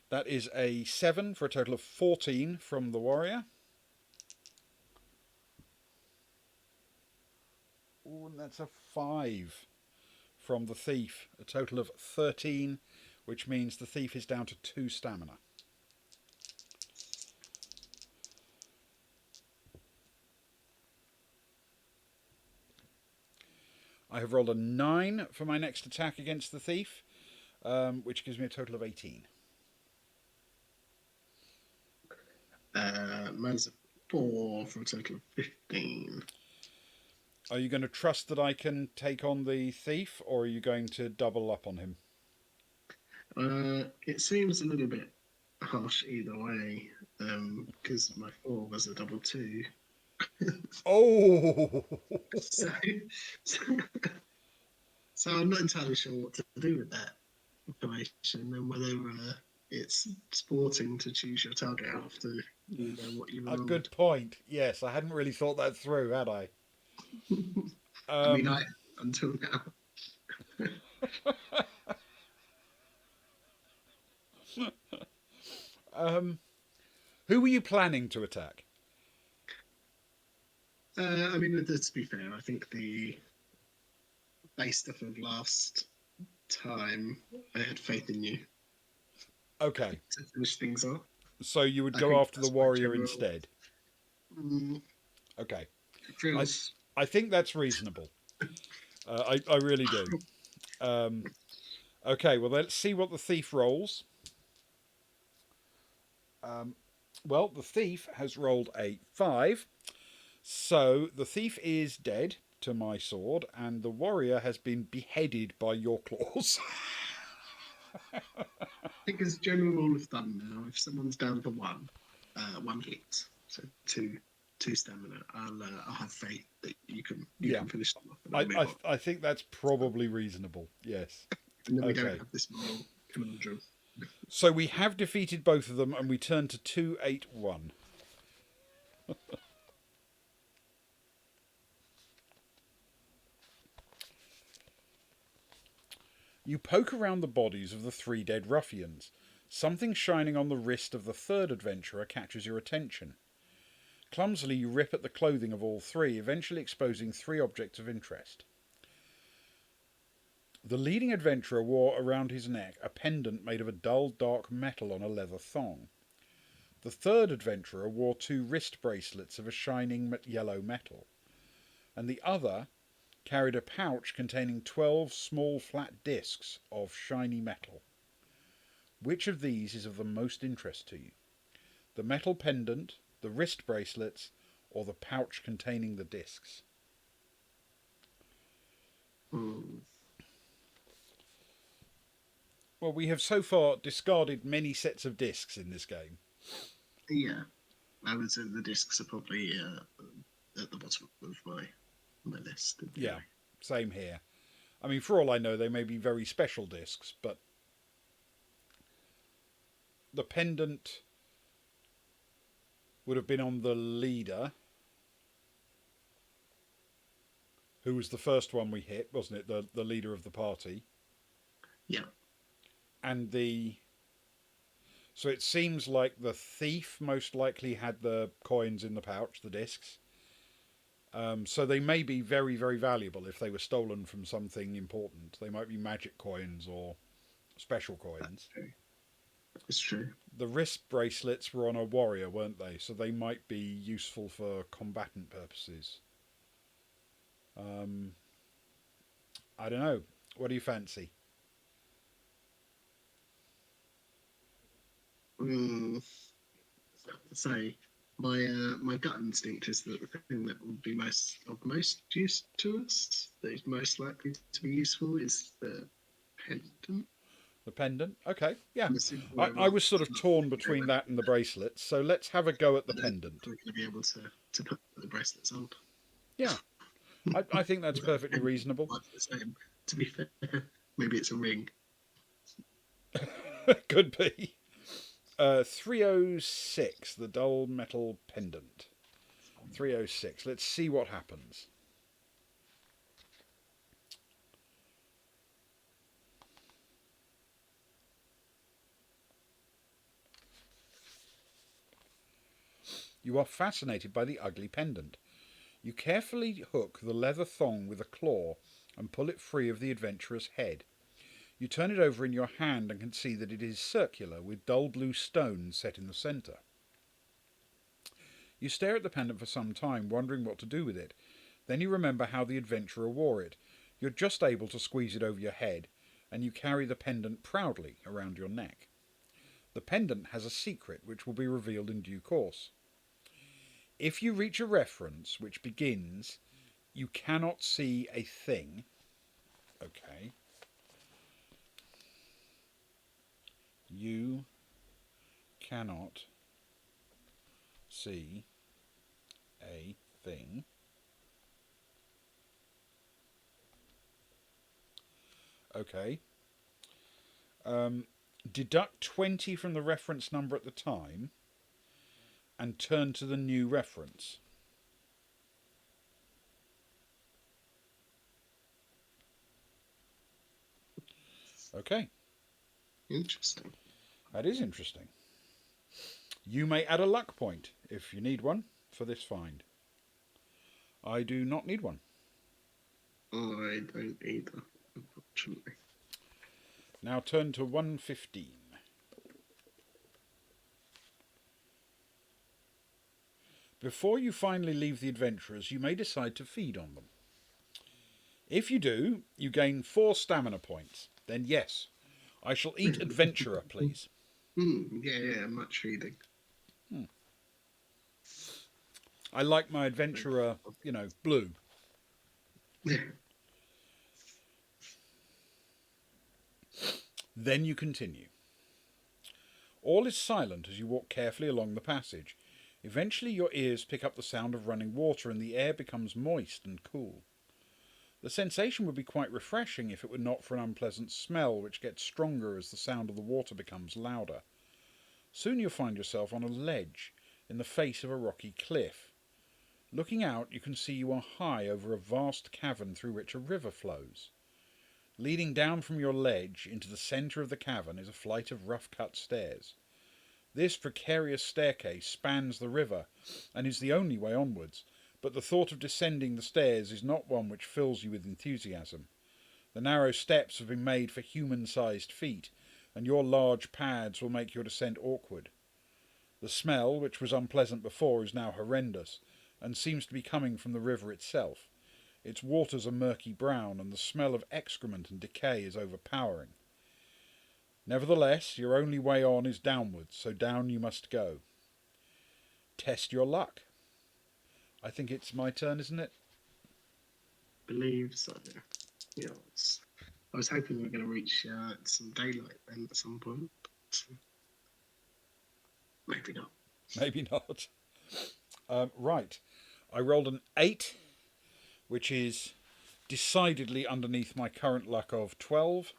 That is a 7 for a total of 14 from the warrior. Ooh, and that's a 5 from the thief. A total of 13, which means the thief is down to 2 stamina. I have rolled a 9 for my next attack against the thief, which gives me a total of 18. Mine's a 4 for a total of 15. Are you going to trust that I can take on the thief, or are you going to double up on him? It seems a little bit harsh either way, because my 4 was a double 2. Oh! So, so, so I'm not entirely sure what to do with that information and whether it's sporting to choose your target after you know what you A rolled. good point. Yes, I hadn't really thought that through, had I? I mean, I until now. Who were you planning to attack? I mean, to be fair, I think based off of last time, I had faith in you Okay, to finish things off. so you would I go think after the that's my warrior general. instead. Mm, Okay. feels. I think that's reasonable. I really do. Okay, well, let's see what the thief rolls. Well, the thief has rolled a 5. So the thief is dead to my sword, and the warrior has been beheaded by your claws. I think as a general rule of thumb now, if someone's down for one hit, so two stamina, I'll have faith that you Yeah, can finish them off, and I'll move on. I think that's probably reasonable. Yes. And then we don't Okay. have this moral conundrum. So we have defeated both of them, and we turn to 281. You poke around the bodies of the 3 dead ruffians. Something shining on the wrist of the third adventurer catches your attention. Clumsily, you rip at the clothing of all 3, eventually exposing 3 objects of interest. The leading adventurer wore around his neck a pendant made of a dull, dark metal on a leather thong. The third adventurer wore 2 wrist bracelets of a shining yellow metal, and the other carried a pouch containing 12 small flat discs of shiny metal. Which of these is of the most interest to you? The metal pendant, the wrist bracelets, or the pouch containing the discs? Well, we have so far discarded many sets of discs in this game. Yeah, I would say the discs are probably at the bottom of my list. Yeah, same here. I mean, for all I know, they may be very special discs, but the pendant would have been on the leader, who was the first one we hit, wasn't it? The leader of the party. Yeah. And so it seems like the thief most likely had the coins in the pouch, the discs. So they may be very, very valuable if they were stolen from something important. They might be magic coins or special coins. It's true. The wrist bracelets were on a warrior, weren't they? So they might be useful for combatant purposes. I don't know. What do you fancy? So my gut instinct is that the thing that would be most use to us, that is most likely to be useful, is the pendant. The pendant? Okay, yeah. I I was sort of torn between that and the bracelets, so let's have a go at the pendant. We're going to be able to put the bracelets on. Yeah, I think that's perfectly reasonable. To be fair, maybe it's a ring. Could be. 306, the dull metal pendant. 306. Let's see what happens. You are fascinated by the ugly pendant. You carefully hook the leather thong with a claw and pull it free of the adventurer's head. You turn it over in your hand and can see that it is circular with dull blue stones set in the centre. You stare at the pendant for some time, wondering what to do with it. Then you remember how the adventurer wore it. You're just able to squeeze it over your head, and you carry the pendant proudly around your neck. The pendant has a secret which will be revealed in due course. If you reach a reference which begins, "You cannot see a thing," okay, you cannot see a thing, okay, deduct 20 from the reference number at the time and turn to the new reference. Okay. Interesting. That is interesting. You may add a luck point, if you need one, for this find. I do not need one. I don't either, unfortunately. Now turn to 115. Before you finally leave the adventurers, you may decide to feed on them. If you do, you gain 4 stamina points. Then yes, I shall eat adventurer, please. Yeah, much feeding. I like my adventurer, blue. Yeah. Then you continue. All is silent as you walk carefully along the passage. Eventually your ears pick up the sound of running water and the air becomes moist and cool. The sensation would be quite refreshing if it were not for an unpleasant smell which gets stronger as the sound of the water becomes louder. Soon you'll find yourself on a ledge in the face of a rocky cliff. Looking out, you can see you are high over a vast cavern through which a river flows. Leading down from your ledge into the centre of the cavern is a flight of rough-cut stairs. This precarious staircase spans the river and is the only way onwards, but the thought of descending the stairs is not one which fills you with enthusiasm. The narrow steps have been made for human-sized feet, and your large pads will make your descent awkward. The smell, which was unpleasant before, is now horrendous, and seems to be coming from the river itself. Its waters are murky brown, and the smell of excrement and decay is overpowering. Nevertheless, your only way on is downwards, so down you must go. Test your luck. I think it's my turn, isn't it? Believe so. Yeah, I was hoping we were going to reach some daylight then at some point, but maybe not. Maybe not. Right. I rolled an 8, which is decidedly underneath my current luck of 12.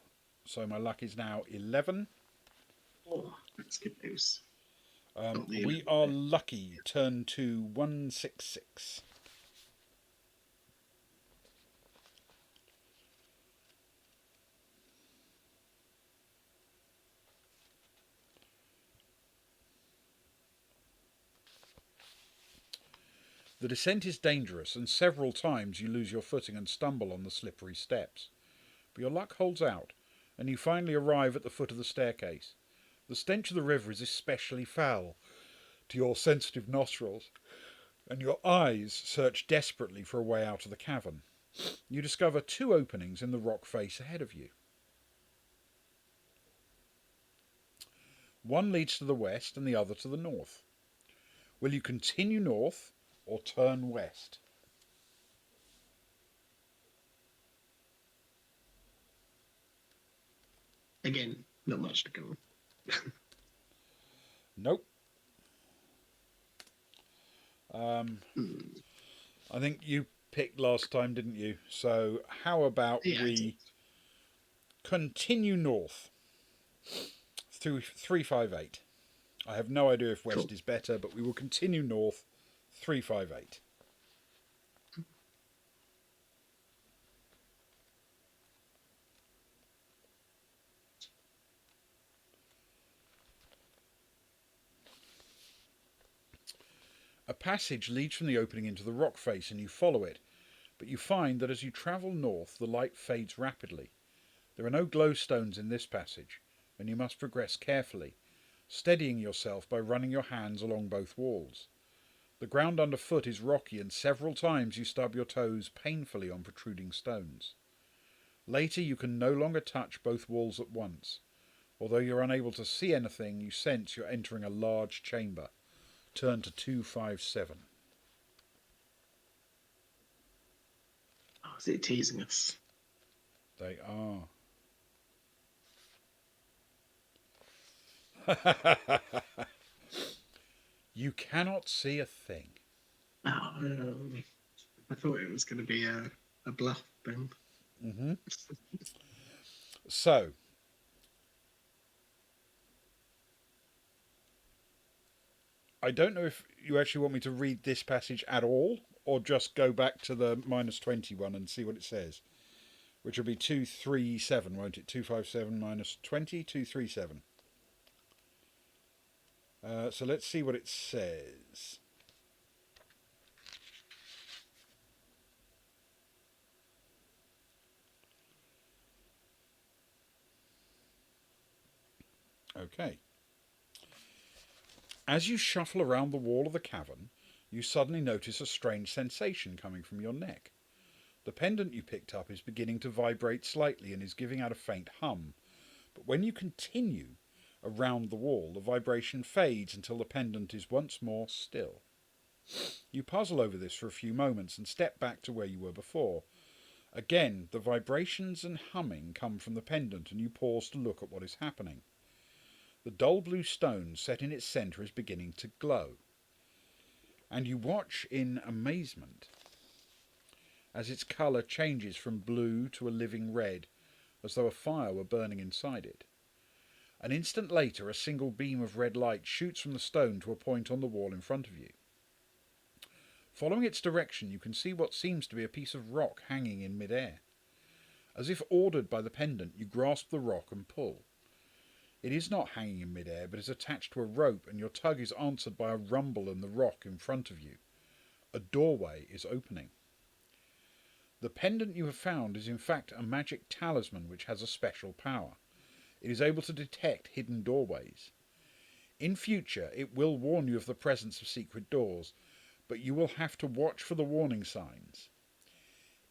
So my luck is now 11. Oh, that's good news. We are lucky. Turn to 166. The descent is dangerous, and several times you lose your footing and stumble on the slippery steps. But your luck holds out, and you finally arrive at the foot of the staircase. The stench of the river is especially foul to your sensitive nostrils, and your eyes search desperately for a way out of the cavern. You discover 2 openings in the rock face ahead of you. One leads to the west and the other to the north. Will you continue north or turn west? Again, not much to go on. Nope. I think you picked last time, didn't you? So how about we continue north through 358? I have no idea if west is better, but we will continue north 358. A passage leads from the opening into the rock face and you follow it, but you find that as you travel north the light fades rapidly. There are no glowstones in this passage, and you must progress carefully, steadying yourself by running your hands along both walls. The ground underfoot is rocky and several times you stub your toes painfully on protruding stones. Later you can no longer touch both walls at once. Although you're unable to see anything, you sense you're entering a large chamber. Turn to 257. Oh, is it teasing us? They are. You cannot see a thing. Oh, I thought it was going to be a bluff then. Mm-hmm. So, I don't know if you actually want me to read this passage at all, or just go back to the -21 and see what it says. Which will be 237, won't it? 257 minus 20, 237. So let's see what it says. Okay. As you shuffle around the wall of the cavern, You suddenly notice a strange sensation coming from your neck. The pendant you picked up is beginning to vibrate slightly and is giving out a faint hum, but when you continue around the wall, the vibration fades until the pendant is once more still. You puzzle over this for a few moments and step back to where you were before. Again, the vibrations and humming come from the pendant, and you pause to look at what is happening. The dull blue stone set in its centre is beginning to glow, and you watch in amazement as its colour changes from blue to a living red, as though a fire were burning inside it. An instant later, a single beam of red light shoots from the stone to a point on the wall in front of you. Following its direction, you can see what seems to be a piece of rock hanging in mid-air. As if ordered by the pendant, you grasp the rock and pull. It is not hanging in mid-air, but is attached to a rope, and your tug is answered by a rumble in the rock in front of you. A doorway is opening. The pendant you have found is in fact a magic talisman which has a special power. It is able to detect hidden doorways. In future, it will warn you of the presence of secret doors, but you will have to watch for the warning signs.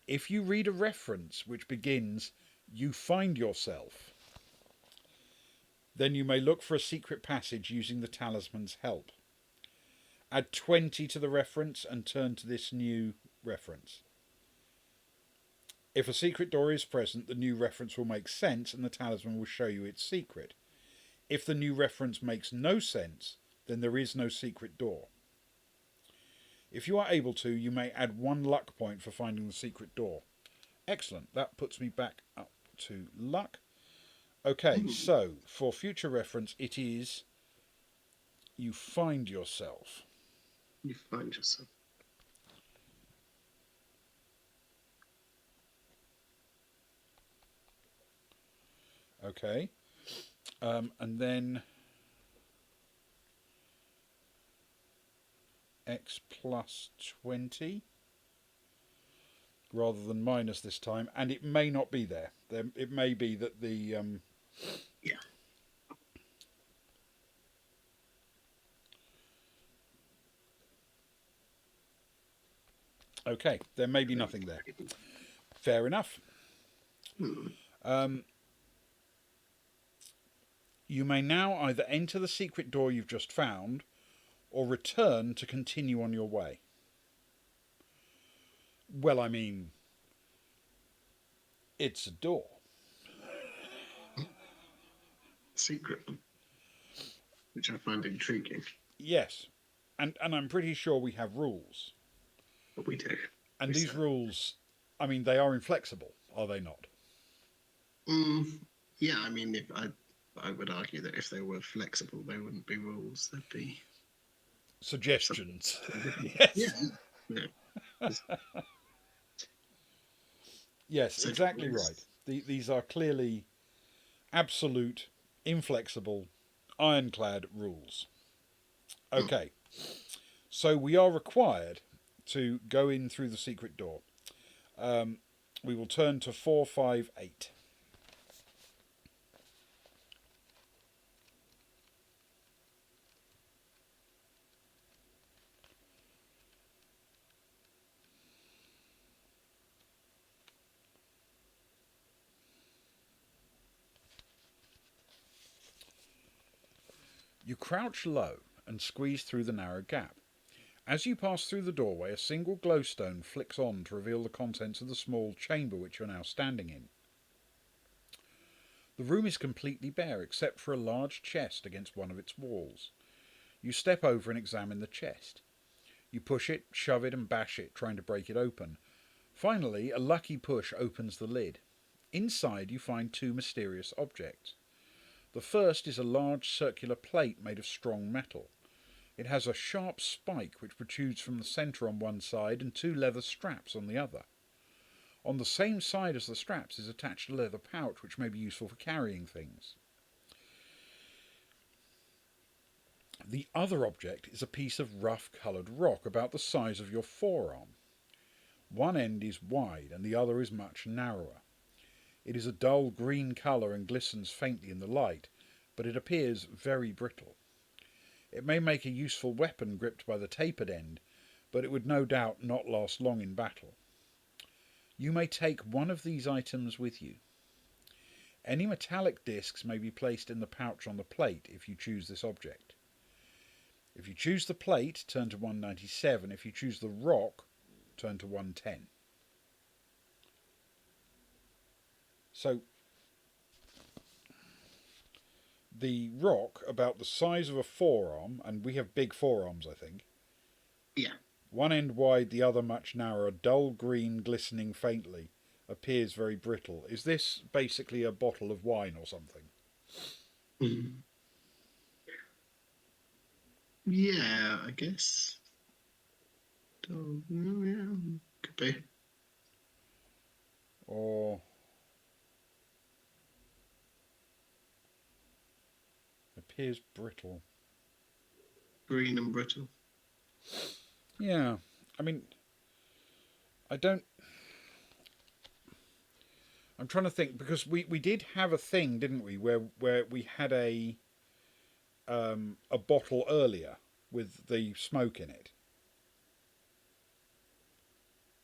If you read a reference which begins, "You find yourself," then you may look for a secret passage using the talisman's help. Add 20 to the reference and turn to this new reference. If a secret door is present, the new reference will make sense and the talisman will show you its secret. If the new reference makes no sense, then there is no secret door. If you are able to, you may add 1 luck point for finding the secret door. Excellent, that puts me back up to luck. Okay, so for future reference, it is you find yourself. You find yourself. Okay, and then x plus 20 rather than minus this time, and it may not be there. It may be that the Yeah. Okay, there may be nothing there. Fair enough. You may now either enter the secret door you've just found or return to continue on your way. Well, I mean, it's a door. Secret, which I find intriguing. Yes, and I'm pretty sure we have rules. But we do. And these rules, I mean, they are inflexible, are they not? Yeah, I mean, if I would argue that if they were flexible, they wouldn't be rules. They'd be suggestions. Yes. Yeah. Yes, exactly right. These are clearly absolute, inflexible, ironclad rules. Okay, so we are required to go in through the secret door. We will turn to 4, 5, 8. You crouch low and squeeze through the narrow gap. As you pass through the doorway, a single glowstone flicks on to reveal the contents of the small chamber which you are now standing in. The room is completely bare except for a large chest against one of its walls. You step over and examine the chest. You push it, shove it and bash it, trying to break it open. Finally, a lucky push opens the lid. Inside you find 2 mysterious objects. The first is a large circular plate made of strong metal. It has a sharp spike which protrudes from the centre on one side and 2 leather straps on the other. On the same side as the straps is attached a leather pouch which may be useful for carrying things. The other object is a piece of rough coloured rock about the size of your forearm. One end is wide and the other is much narrower. It is a dull green colour and glistens faintly in the light, but it appears very brittle. It may make a useful weapon gripped by the tapered end, but it would no doubt not last long in battle. You may take one of these items with you. Any metallic discs may be placed in the pouch on the plate if you choose this object. If you choose the plate, turn to 197. If you choose the rock, turn to 110. So the rock, about the size of a forearm, and we have big forearms, I think. Yeah. One end wide, the other much narrower, dull green, glistening faintly, appears very brittle. Is this basically a bottle of wine or something? Mm. Yeah, I guess. Oh, yeah, could be. Or appears brittle. Green and brittle. Yeah, I mean, I don't. I'm trying to think because we did have a thing, didn't we, where we had a bottle earlier with the smoke in it.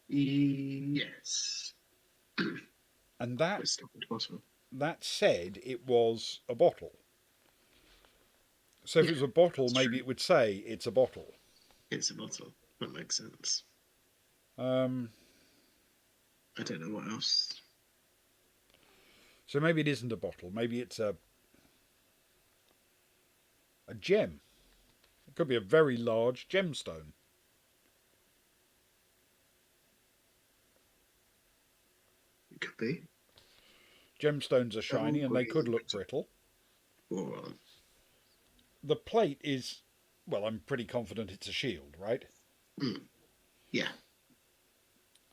Yes. And that It's not the bottle. that said it was a bottle. So if Yeah, it was a bottle, that's maybe true. it would say it's a bottle. It's a bottle. That makes sense. Um, I don't know what else. so maybe it isn't a bottle. Maybe it's a gem. It could be a very large gemstone. It could be. Gemstones are shiny and they Green could and look brittle. Or, The plate is, well, I'm pretty confident it's a shield, right? yeah,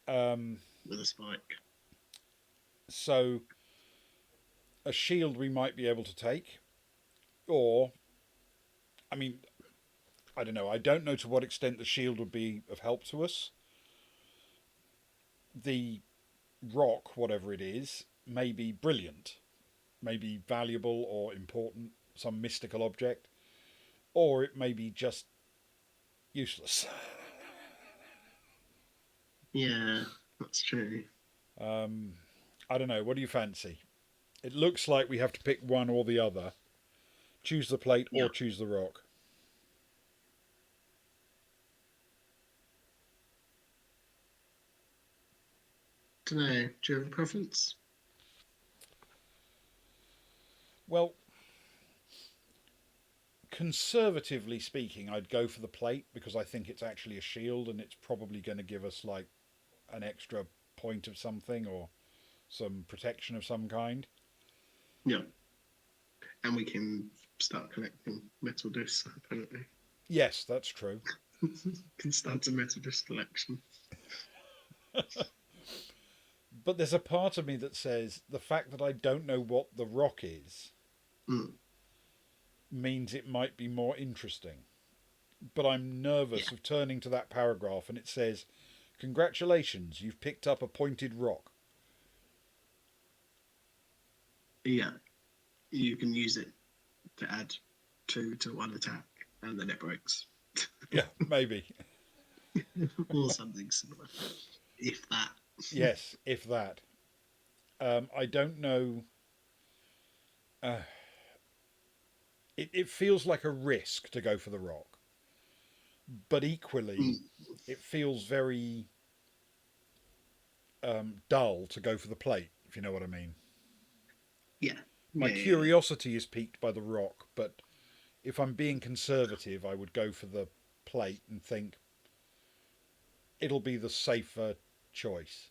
Um, with a spike. so a shield we might be able to take, or, I mean, I don't know. I don't know to what extent the shield would be of help to us. The rock, whatever it is, may be brilliant, may be valuable or important, some mystical object, or it may be just useless. Yeah, that's true. I don't know. What do you fancy? It looks like we have to pick one or the other. Choose the plate Yeah. or choose the rock. Don't know. Do you have a preference? Well, conservatively speaking, I'd go for the plate because I think it's actually a shield and it's probably going to give us like an extra point of something or some protection of some kind. Yeah. And we can start collecting metal discs, apparently. Yes, that's true. Can start a metal disc collection. But there's a part of me that says the fact that I don't know what the rock is Mm. means it might be more interesting. But I'm nervous Yeah. of turning to that paragraph and it says, "Congratulations, you've picked up a pointed rock." Yeah. You can use it to add 2 to 1 attack, and then it breaks. Yeah, maybe. Or something similar. If that. Yes, if that. I don't know. Uh, it feels like a risk to go for the rock, but equally, Mm. it feels very dull to go for the plate, if you know what I mean. Yeah. My Yeah. curiosity is piqued by the rock, but if I'm being conservative, I would go for the plate and think it'll be the safer choice.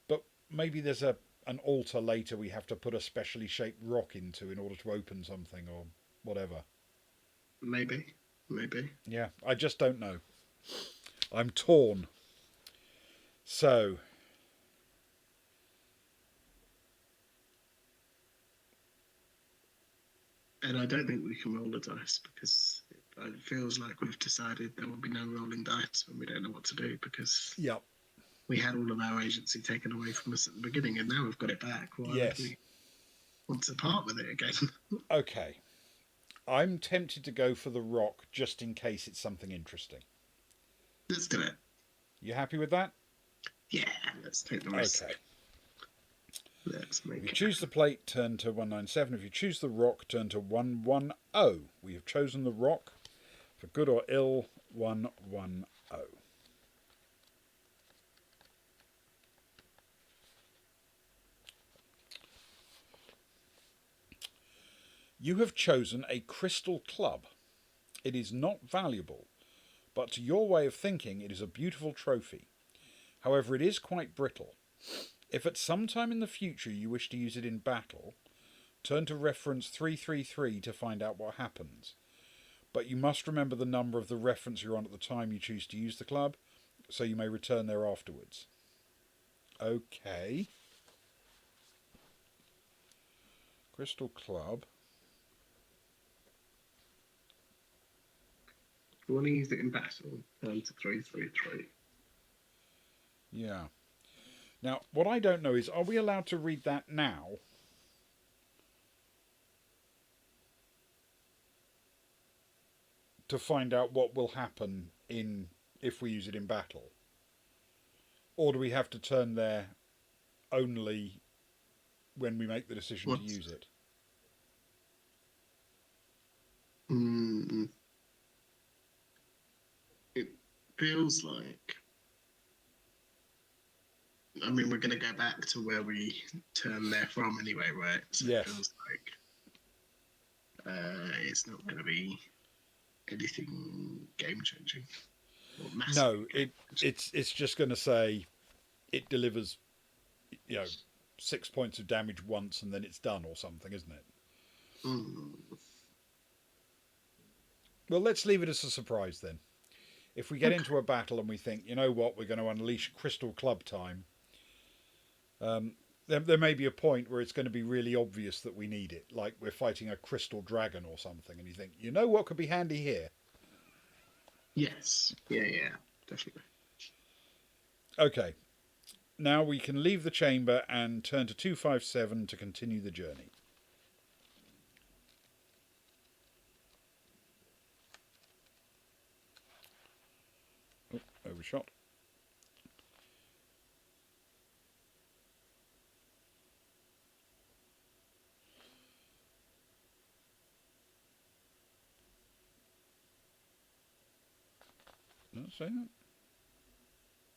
But maybe there's an altar later we have to put a specially shaped rock into in order to open something or whatever. Maybe. Maybe. Yeah, I just don't know. I'm torn. So, And I don't think we can roll the dice because it feels like we've decided there will be no rolling dice when we don't know what to do because yeah, we had all of our agency taken away from us at the beginning and now we've got it back. Why would yes. we want to part with it again? Okay. I'm tempted to go for the rock just in case it's something interesting. Let's do it. You happy with that? Yeah, let's take the risk. Okay. Let's If you make it. choose the plate, turn to 197. If you choose the rock, turn to 110. We have chosen the rock. For good or ill, 110. You have chosen a crystal club. It is not valuable, but to your way of thinking, it is a beautiful trophy. However, it is quite brittle. If at some time in the future you wish to use it in battle, turn to reference 333 to find out what happens. But you must remember the number of the reference you're on at the time you choose to use the club, so you may return there afterwards. Okay. Crystal Club. If you want to use it in battle, turn to 333. Yeah. Now, what I don't know is, are we allowed to read that now? To find out what will happen in if we use it in battle? Or do we have to turn there only when we make the decision to use it? It feels like. I mean, we're going to go back to where we turned there from anyway, right? So Yes. It feels like it's not going to be anything game changing or massive. No, it's just going to say it delivers, 6 points of damage once and then it's done or something, isn't it? Well, let's leave it as a surprise then. If we get into a battle and we think, you know what, we're going to unleash Crystal Club time, there may be a point where it's going to be really obvious that we need it, like we're fighting a crystal dragon or something, and you think, you know what could be handy here? Yes. Yeah, definitely. Okay. Now we can leave the chamber and turn to 257 to continue the journey. Oh, overshot. Did I say that?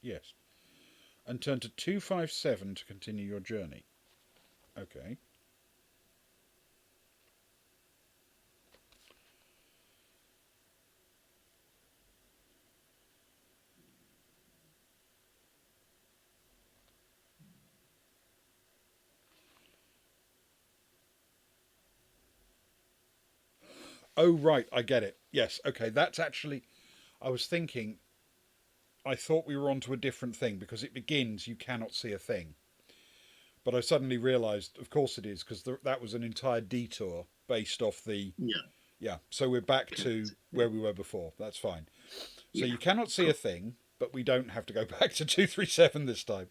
Yes. And turn to 257 to continue your journey. Okay. Oh, right, I get it. Yes, okay, that's actually... I was thinking... I thought we were onto a different thing, because it begins, you cannot see a thing. But I suddenly realised, of course it is, because that was an entire detour based off the... Yeah, so we're back to where we were before. That's fine. So you cannot see a thing, but we don't have to go back to 237 this time.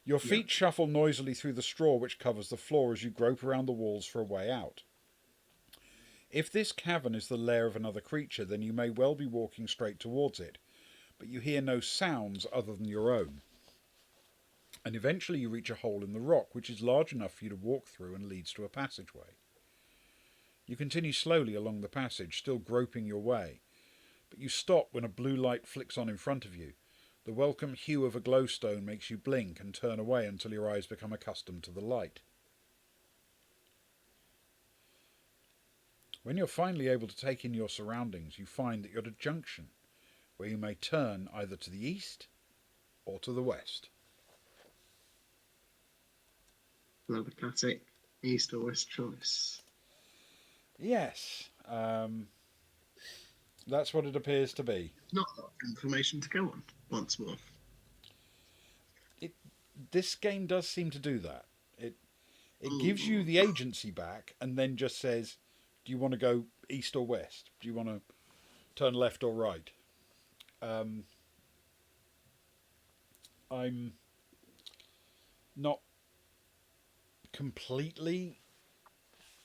Your feet shuffle noisily through the straw which covers the floor as you grope around the walls for a way out. If this cavern is the lair of another creature, then you may well be walking straight towards it, but you hear no sounds other than your own. And eventually you reach a hole in the rock, which is large enough for you to walk through and leads to a passageway. You continue slowly along the passage, still groping your way, but you stop when a blue light flicks on in front of you. The welcome hue of a glowstone makes you blink and turn away until your eyes become accustomed to the light. When you're finally able to take in your surroundings, you find that you're at a junction where you may turn either to the east or to the west. Another classic east or west choice. Yes, that's what it appears to be. Not a lot of information to go on once more. This game does seem to do that. It gives you the agency back and then just says, do you want to go east or west? Do you want to turn left or right? I'm not completely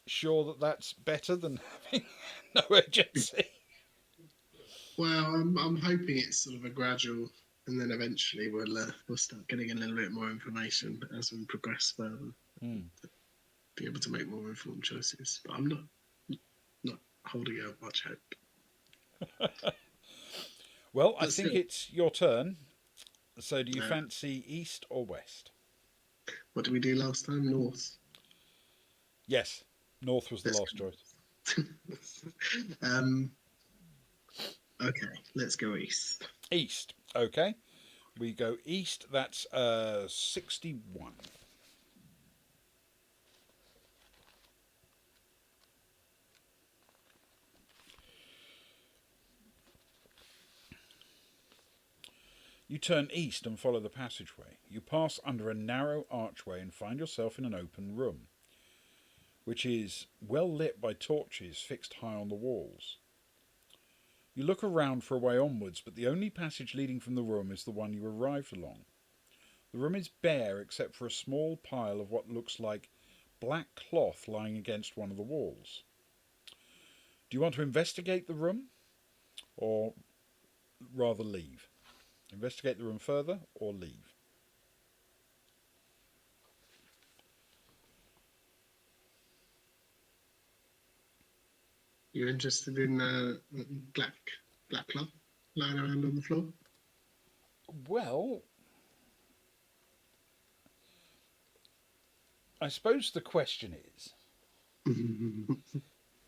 sure that that's better than having no agency. Well, I'm hoping it's sort of a gradual, and then eventually we'll start getting a little bit more information as we progress further, Hmm. to be able to make more informed choices. But I'm not holding out much hope. Well, I But think still, it's your turn. So, do you uh, fancy east or west? what did we do last time? North. Yes, north was the Let's last choice. go. um. Okay, let's go east. East. Okay. We go east. That's 61. You turn east and follow the passageway. You pass under a narrow archway and find yourself in an open room, which is well lit by torches fixed high on the walls. You look around for a way onwards, but the only passage leading from the room is the one you arrived along. The room is bare except for a small pile of what looks like black cloth lying against one of the walls. Do you want to investigate the room or rather leave? Investigate the room further or leave? You're interested in black cloth lying around on the floor? Well, I suppose the question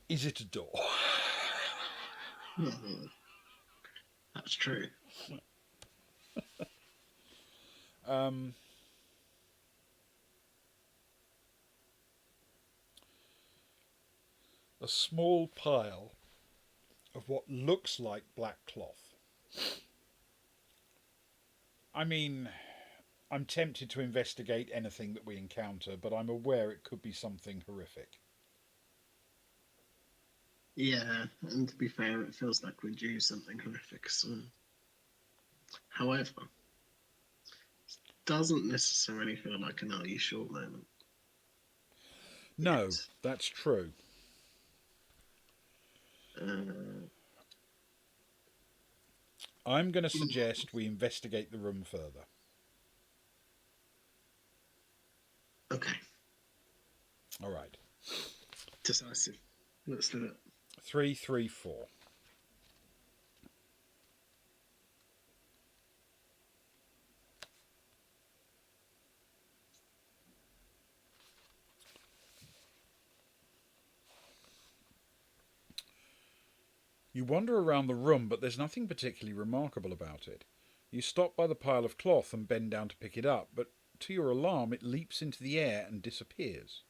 is it a door? Yeah, that's true. um, a small pile of what looks like black cloth. I mean, I'm tempted to investigate anything that we encounter, but I'm aware it could be something horrific. Yeah, and to be fair, it feels like we'd use something horrific. So, however, doesn't necessarily feel like an "Are you sure?" moment No, yet. that's true. Uh, I'm going to suggest we investigate the room further. okay, All right. decisive. Let's do it. 334. You wander around the room, but there's nothing particularly remarkable about it. You stop by the pile of cloth and bend down to pick it up, but to your alarm, it leaps into the air and disappears.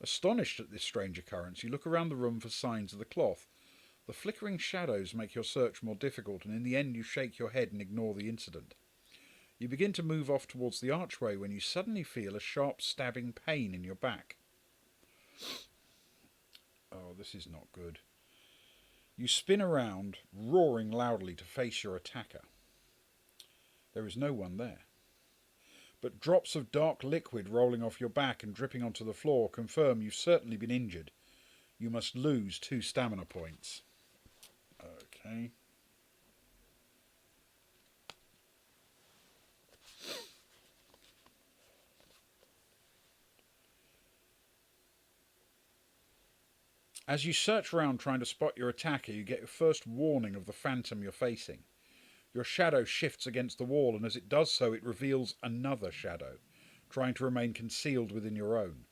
Astonished at this strange occurrence, you look around the room for signs of the cloth. The flickering shadows make your search more difficult, and in the end, you shake your head and ignore the incident. You begin to move off towards the archway when you suddenly feel a sharp stabbing pain in your back. Oh, this is not good. You spin around, roaring loudly to face your attacker. There is no one there. But drops of dark liquid rolling off your back and dripping onto the floor confirm you've certainly been injured. You must lose 2 stamina points. Okay. As you search around trying to spot your attacker, you get your first warning of the phantom you're facing. Your shadow shifts against the wall, and as it does so, it reveals another shadow, trying to remain concealed within your own.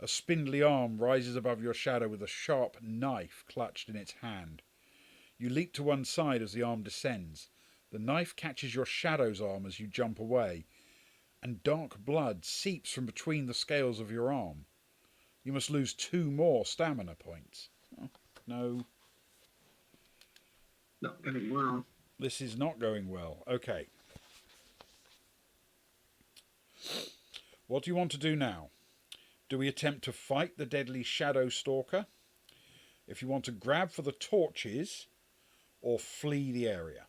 A spindly arm rises above your shadow with a sharp knife clutched in its hand. You leap to one side as the arm descends. The knife catches your shadow's arm as you jump away, and dark blood seeps from between the scales of your arm. You must lose 2 more stamina points. Oh, no, Not very well. this is not going well. Okay. What do you want to do now? Do we attempt to fight the deadly shadow stalker? If you want to grab for the torches or flee the area.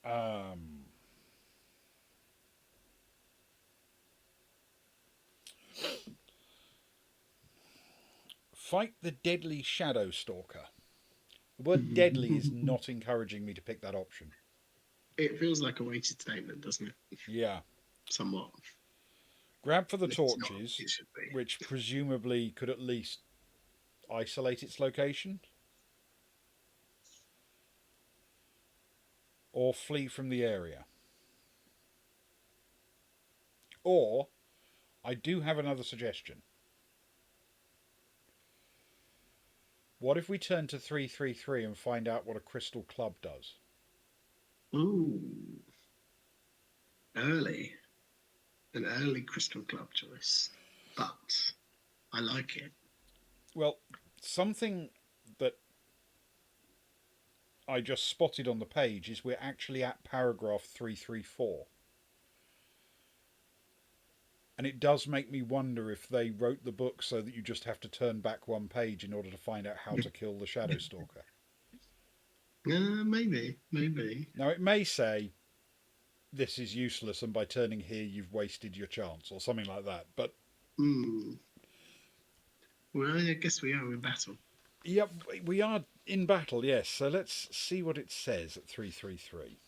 Um, Fight the deadly shadow stalker. The word deadly is not encouraging me to pick that option. It feels like a weighted statement, doesn't it? Yeah. Somewhat. Grab for the It's not. torches, It should be. which presumably could at least isolate its location. Or flee from the area. Or, I do have another suggestion. What if we turn to 333 and find out what a crystal club does? Ooh. Early. An early crystal club choice. But I like it. Well, something that I just spotted on the page is we're actually at paragraph 334. And it does make me wonder if they wrote the book so that you just have to turn back one page in order to find out how to kill the Shadow Stalker. Maybe. Now, it may say, this is useless, and by turning here, you've wasted your chance, or something like that. But well, I guess we are in battle. Yep, we are in battle, yes. So let's see what it says at 333.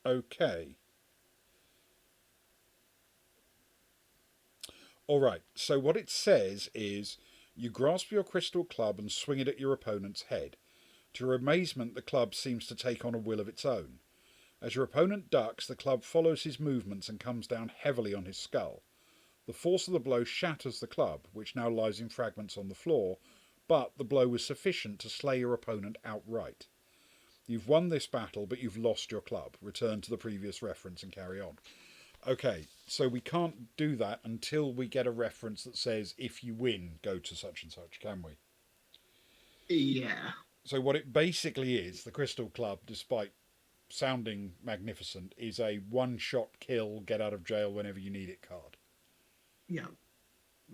Okay. All right, so what it says is you grasp your crystal club and swing it at your opponent's head. To your amazement, the club seems to take on a will of its own. As your opponent ducks, the club follows his movements and comes down heavily on his skull. The force of the blow shatters the club, which now lies in fragments on the floor, but the blow was sufficient to slay your opponent outright. You've won this battle, but you've lost your club. Return to the previous reference and carry on. Okay, so we can't do that until we get a reference that says, if you win, go to such and such, can we? Yeah. So what it basically is, the Crystal Club, despite sounding magnificent, is a one-shot kill, get out of jail whenever you need it card. Yeah.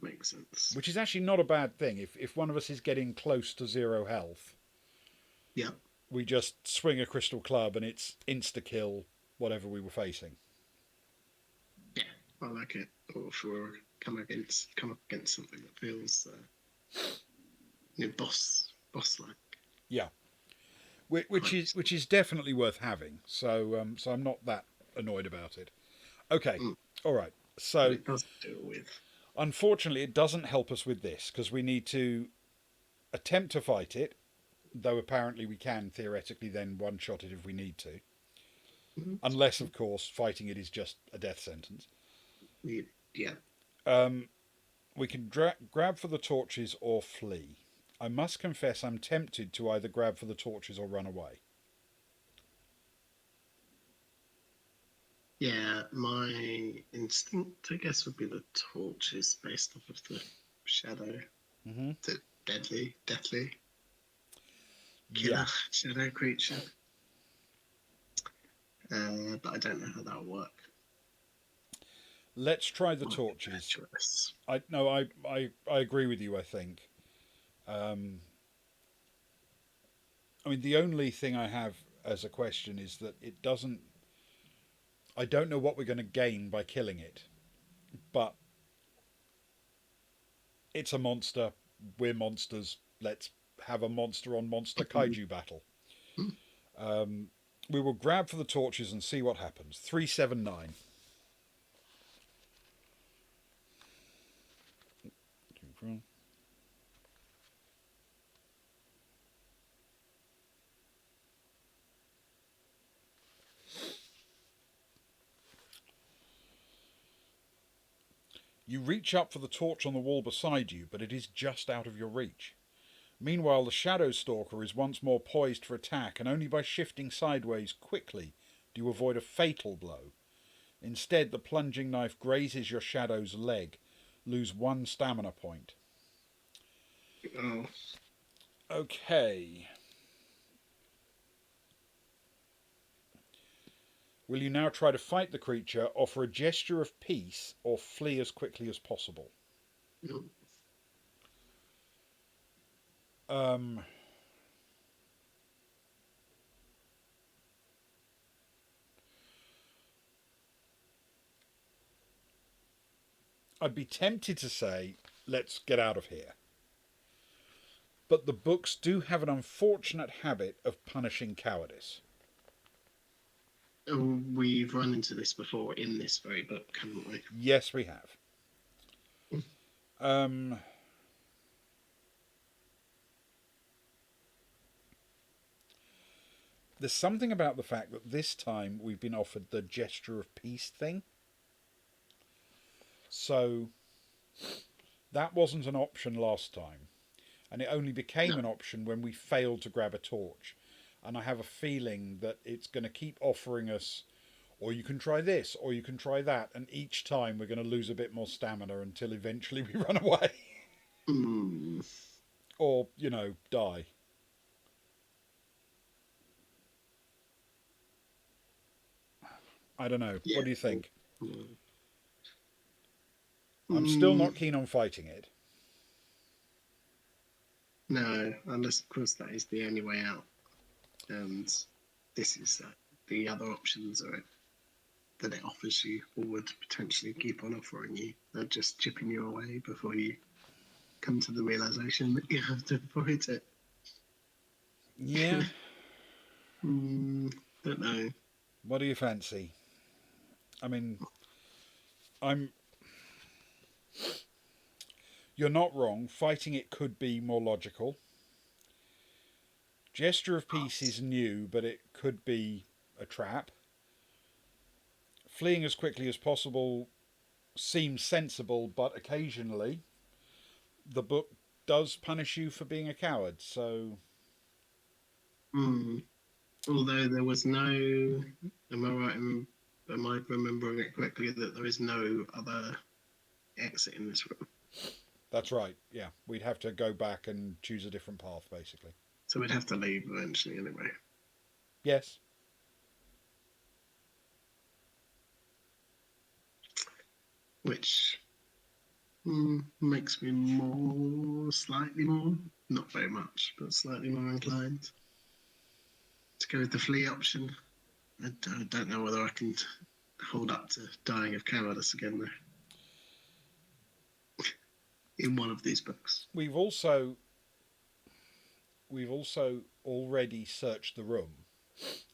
Makes sense. Which is actually not a bad thing. If one of us is getting close to 0 health, Yeah. we just swing a Crystal Club and it's insta-kill whatever we were facing. Yeah, I like it. Or if we're come up against something that feels boss-like. Yeah, which is definitely worth having. So I'm not that annoyed about it. Okay, all right. So but it does deal with. Unfortunately, it doesn't help us with this because we need to attempt to fight it, though apparently we can theoretically then one-shot it if we need to. Mm-hmm. Unless, of course, fighting it is just a death sentence. Yeah. We can grab for the torches or flee. I must confess I'm tempted to either grab for the torches or run away. Yeah, my instinct, I guess, would be the torches based off of the shadow. Mm-hmm. The deadly killer shadow creature. But I don't know how that'll work. Let's try the torches. I agree with you, I think. I mean, the only thing I have as a question is that it doesn't... I don't know what we're going to gain by killing it, but it's a monster. We're monsters. Let's have a monster-on-monster kaiju battle. We will grab for the torches and see what happens. 379. You reach up for the torch on the wall beside you, but it is just out of your reach. Meanwhile, the Shadow Stalker is once more poised for attack, and only by shifting sideways quickly do you avoid a fatal blow. Instead, the plunging knife grazes your Shadow's leg. Lose 1 stamina point. Oh. Okay. Will you now try to fight the creature, offer a gesture of peace, or flee as quickly as possible? No. I'd be tempted to say, let's get out of here. But the books do have an unfortunate habit of punishing cowardice. We've run into this before in this very book, haven't we? Yes, we have. There's something about the fact that this time we've been offered the gesture of peace thing. So that wasn't an option last time. And it only became an option when we failed to grab a torch. And I have a feeling that it's going to keep offering us, or you can try this, or you can try that. And each time we're going to lose a bit more stamina until eventually we run away. Or, die. I don't know. Yeah. What do you think? I'm still not keen on fighting it. No, unless, of course, that is the only way out. And this is the other options are that it offers you, or would potentially keep on offering you. They're just chipping you away before you come to the realization that you have to avoid it. Yeah. Don't know. What do you fancy? I mean, You're not wrong. Fighting it could be more logical. Gesture of Peace is new, but it could be a trap. Fleeing as quickly as possible seems sensible, but occasionally the book does punish you for being a coward, so... Although there was no... Am I right? Am I remembering it correctly that there is no other exit in this room? That's right, yeah. We'd have to go back and choose a different path, basically. So we'd have to leave eventually anyway. Yes. Which makes me slightly more, not very much, but slightly more inclined to go with the flee option. I don't know whether I can hold up to dying of cowardice again, though. In one of these books. We've also already searched the room,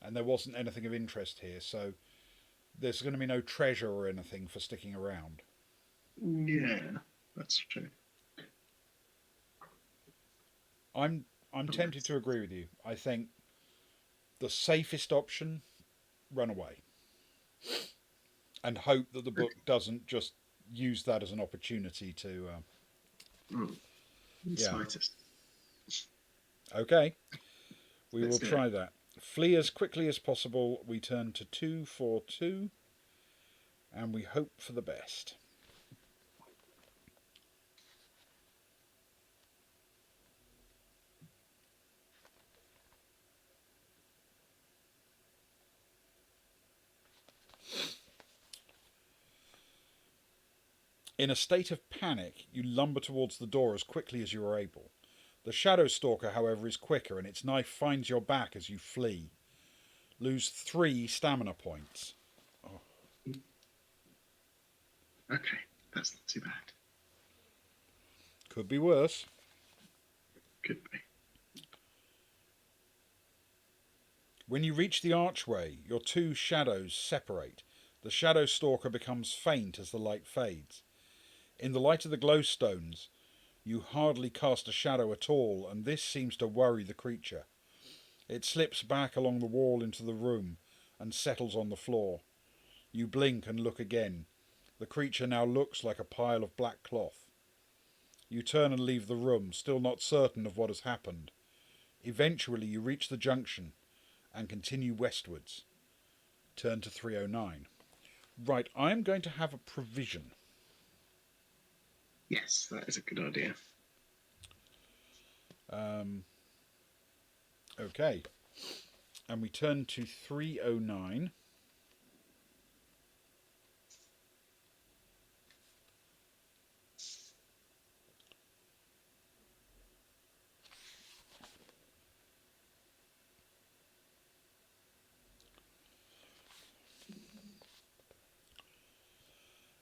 and there wasn't anything of interest here, so there's going to be no treasure or anything for sticking around. Yeah, that's true. I'm tempted to agree with you. I think the safest option, run away. And hope that the book doesn't just use that as an opportunity to... Slightest. Okay. We will try that. Flee as quickly as possible. We turn to 242. And we hope for the best. In a state of panic, you lumber towards the door as quickly as you are able. The Shadow Stalker, however, is quicker, and its knife finds your back as you flee. Lose 3 stamina points. Oh. Okay, that's not too bad. Could be worse. Could be. When you reach the archway, your 2 shadows separate. The Shadow Stalker becomes faint as the light fades. In the light of the glowstones, you hardly cast a shadow at all, and this seems to worry the creature. It slips back along the wall into the room and settles on the floor. You blink and look again. The creature now looks like a pile of black cloth. You turn and leave the room, still not certain of what has happened. Eventually you reach the junction and continue westwards. Turn to 309. Right, I'm going to have a provision. Yes, that is a good idea. Okay. And we turn to 309.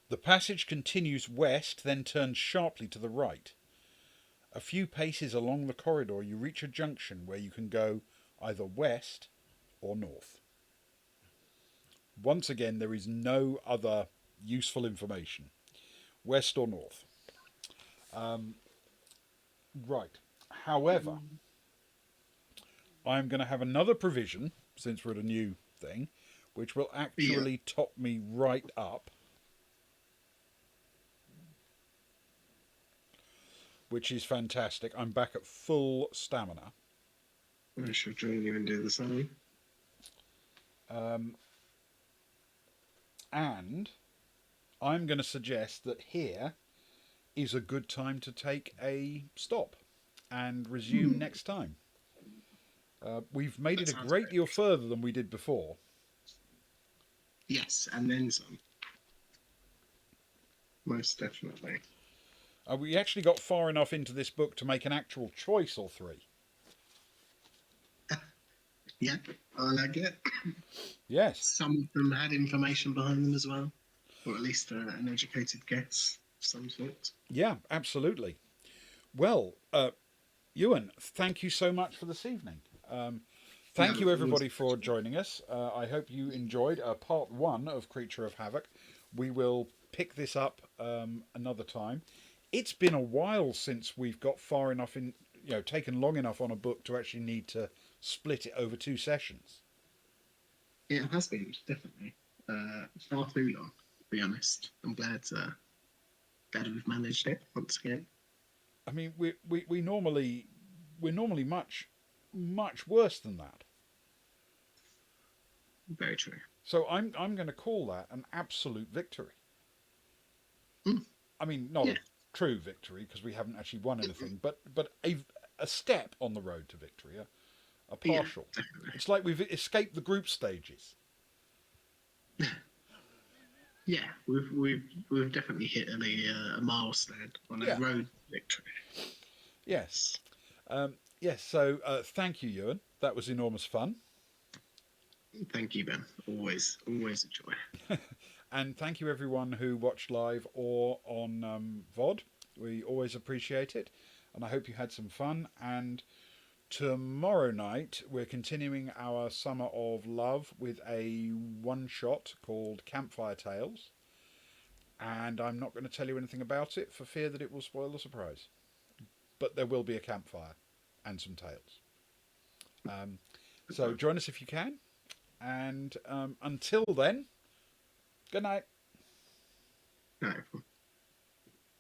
The passage continues west, then turns sharply to the right. A few paces along the corridor, you reach a junction where you can go either west or north. Once again, there is no other useful information. West or north. Right. However, I'm going to have another provision, since we're at a new thing, which will Yeah. actually top me right up. Which is fantastic. I'm back at full stamina. I shall join you and do the same. And I'm going to suggest that here is a good time to take a stop and resume next time. We've made That it a sounds great great. deal further than we did before. Yes, and then some. Most definitely. We actually got far enough into this book to make an actual choice or three. Yeah, I like it. Yes. Some of them had information behind them as well, or at least an educated guess of some sort. Yeah, absolutely. Well, Ewan, thank you so much for this evening. Thank you, No, it was everybody, for joining us. I hope you enjoyed part one of Creature of Havoc. We will pick this up another time. It's been a while since we've got far enough in, taken long enough on a book to actually need to split it over two sessions. It has been definitely far too long. To be honest, I'm glad we've managed it once again. I mean, we're normally much worse than that. Very true. So I'm going to call that an absolute victory. Mm, I mean, not yeah, a true victory because we haven't actually won anything, but a step on the road to victory, a yeah, partial. definitely. It's like we've escaped the group stages. Yeah, we've definitely hit a milestone on a Yeah. road victory. Yes. Yes. So thank you, Ewan. That was enormous fun. Thank you, Ben. Always a joy. And thank you, everyone who watched live or on VOD. We always appreciate it. And I hope you had some fun. And tomorrow night, we're continuing our Summer of Love with a one-shot called Campfire Tales. And I'm not going to tell you anything about it for fear that it will spoil the surprise. But there will be a campfire and some tales. So join us if you can. And until then, good night. No.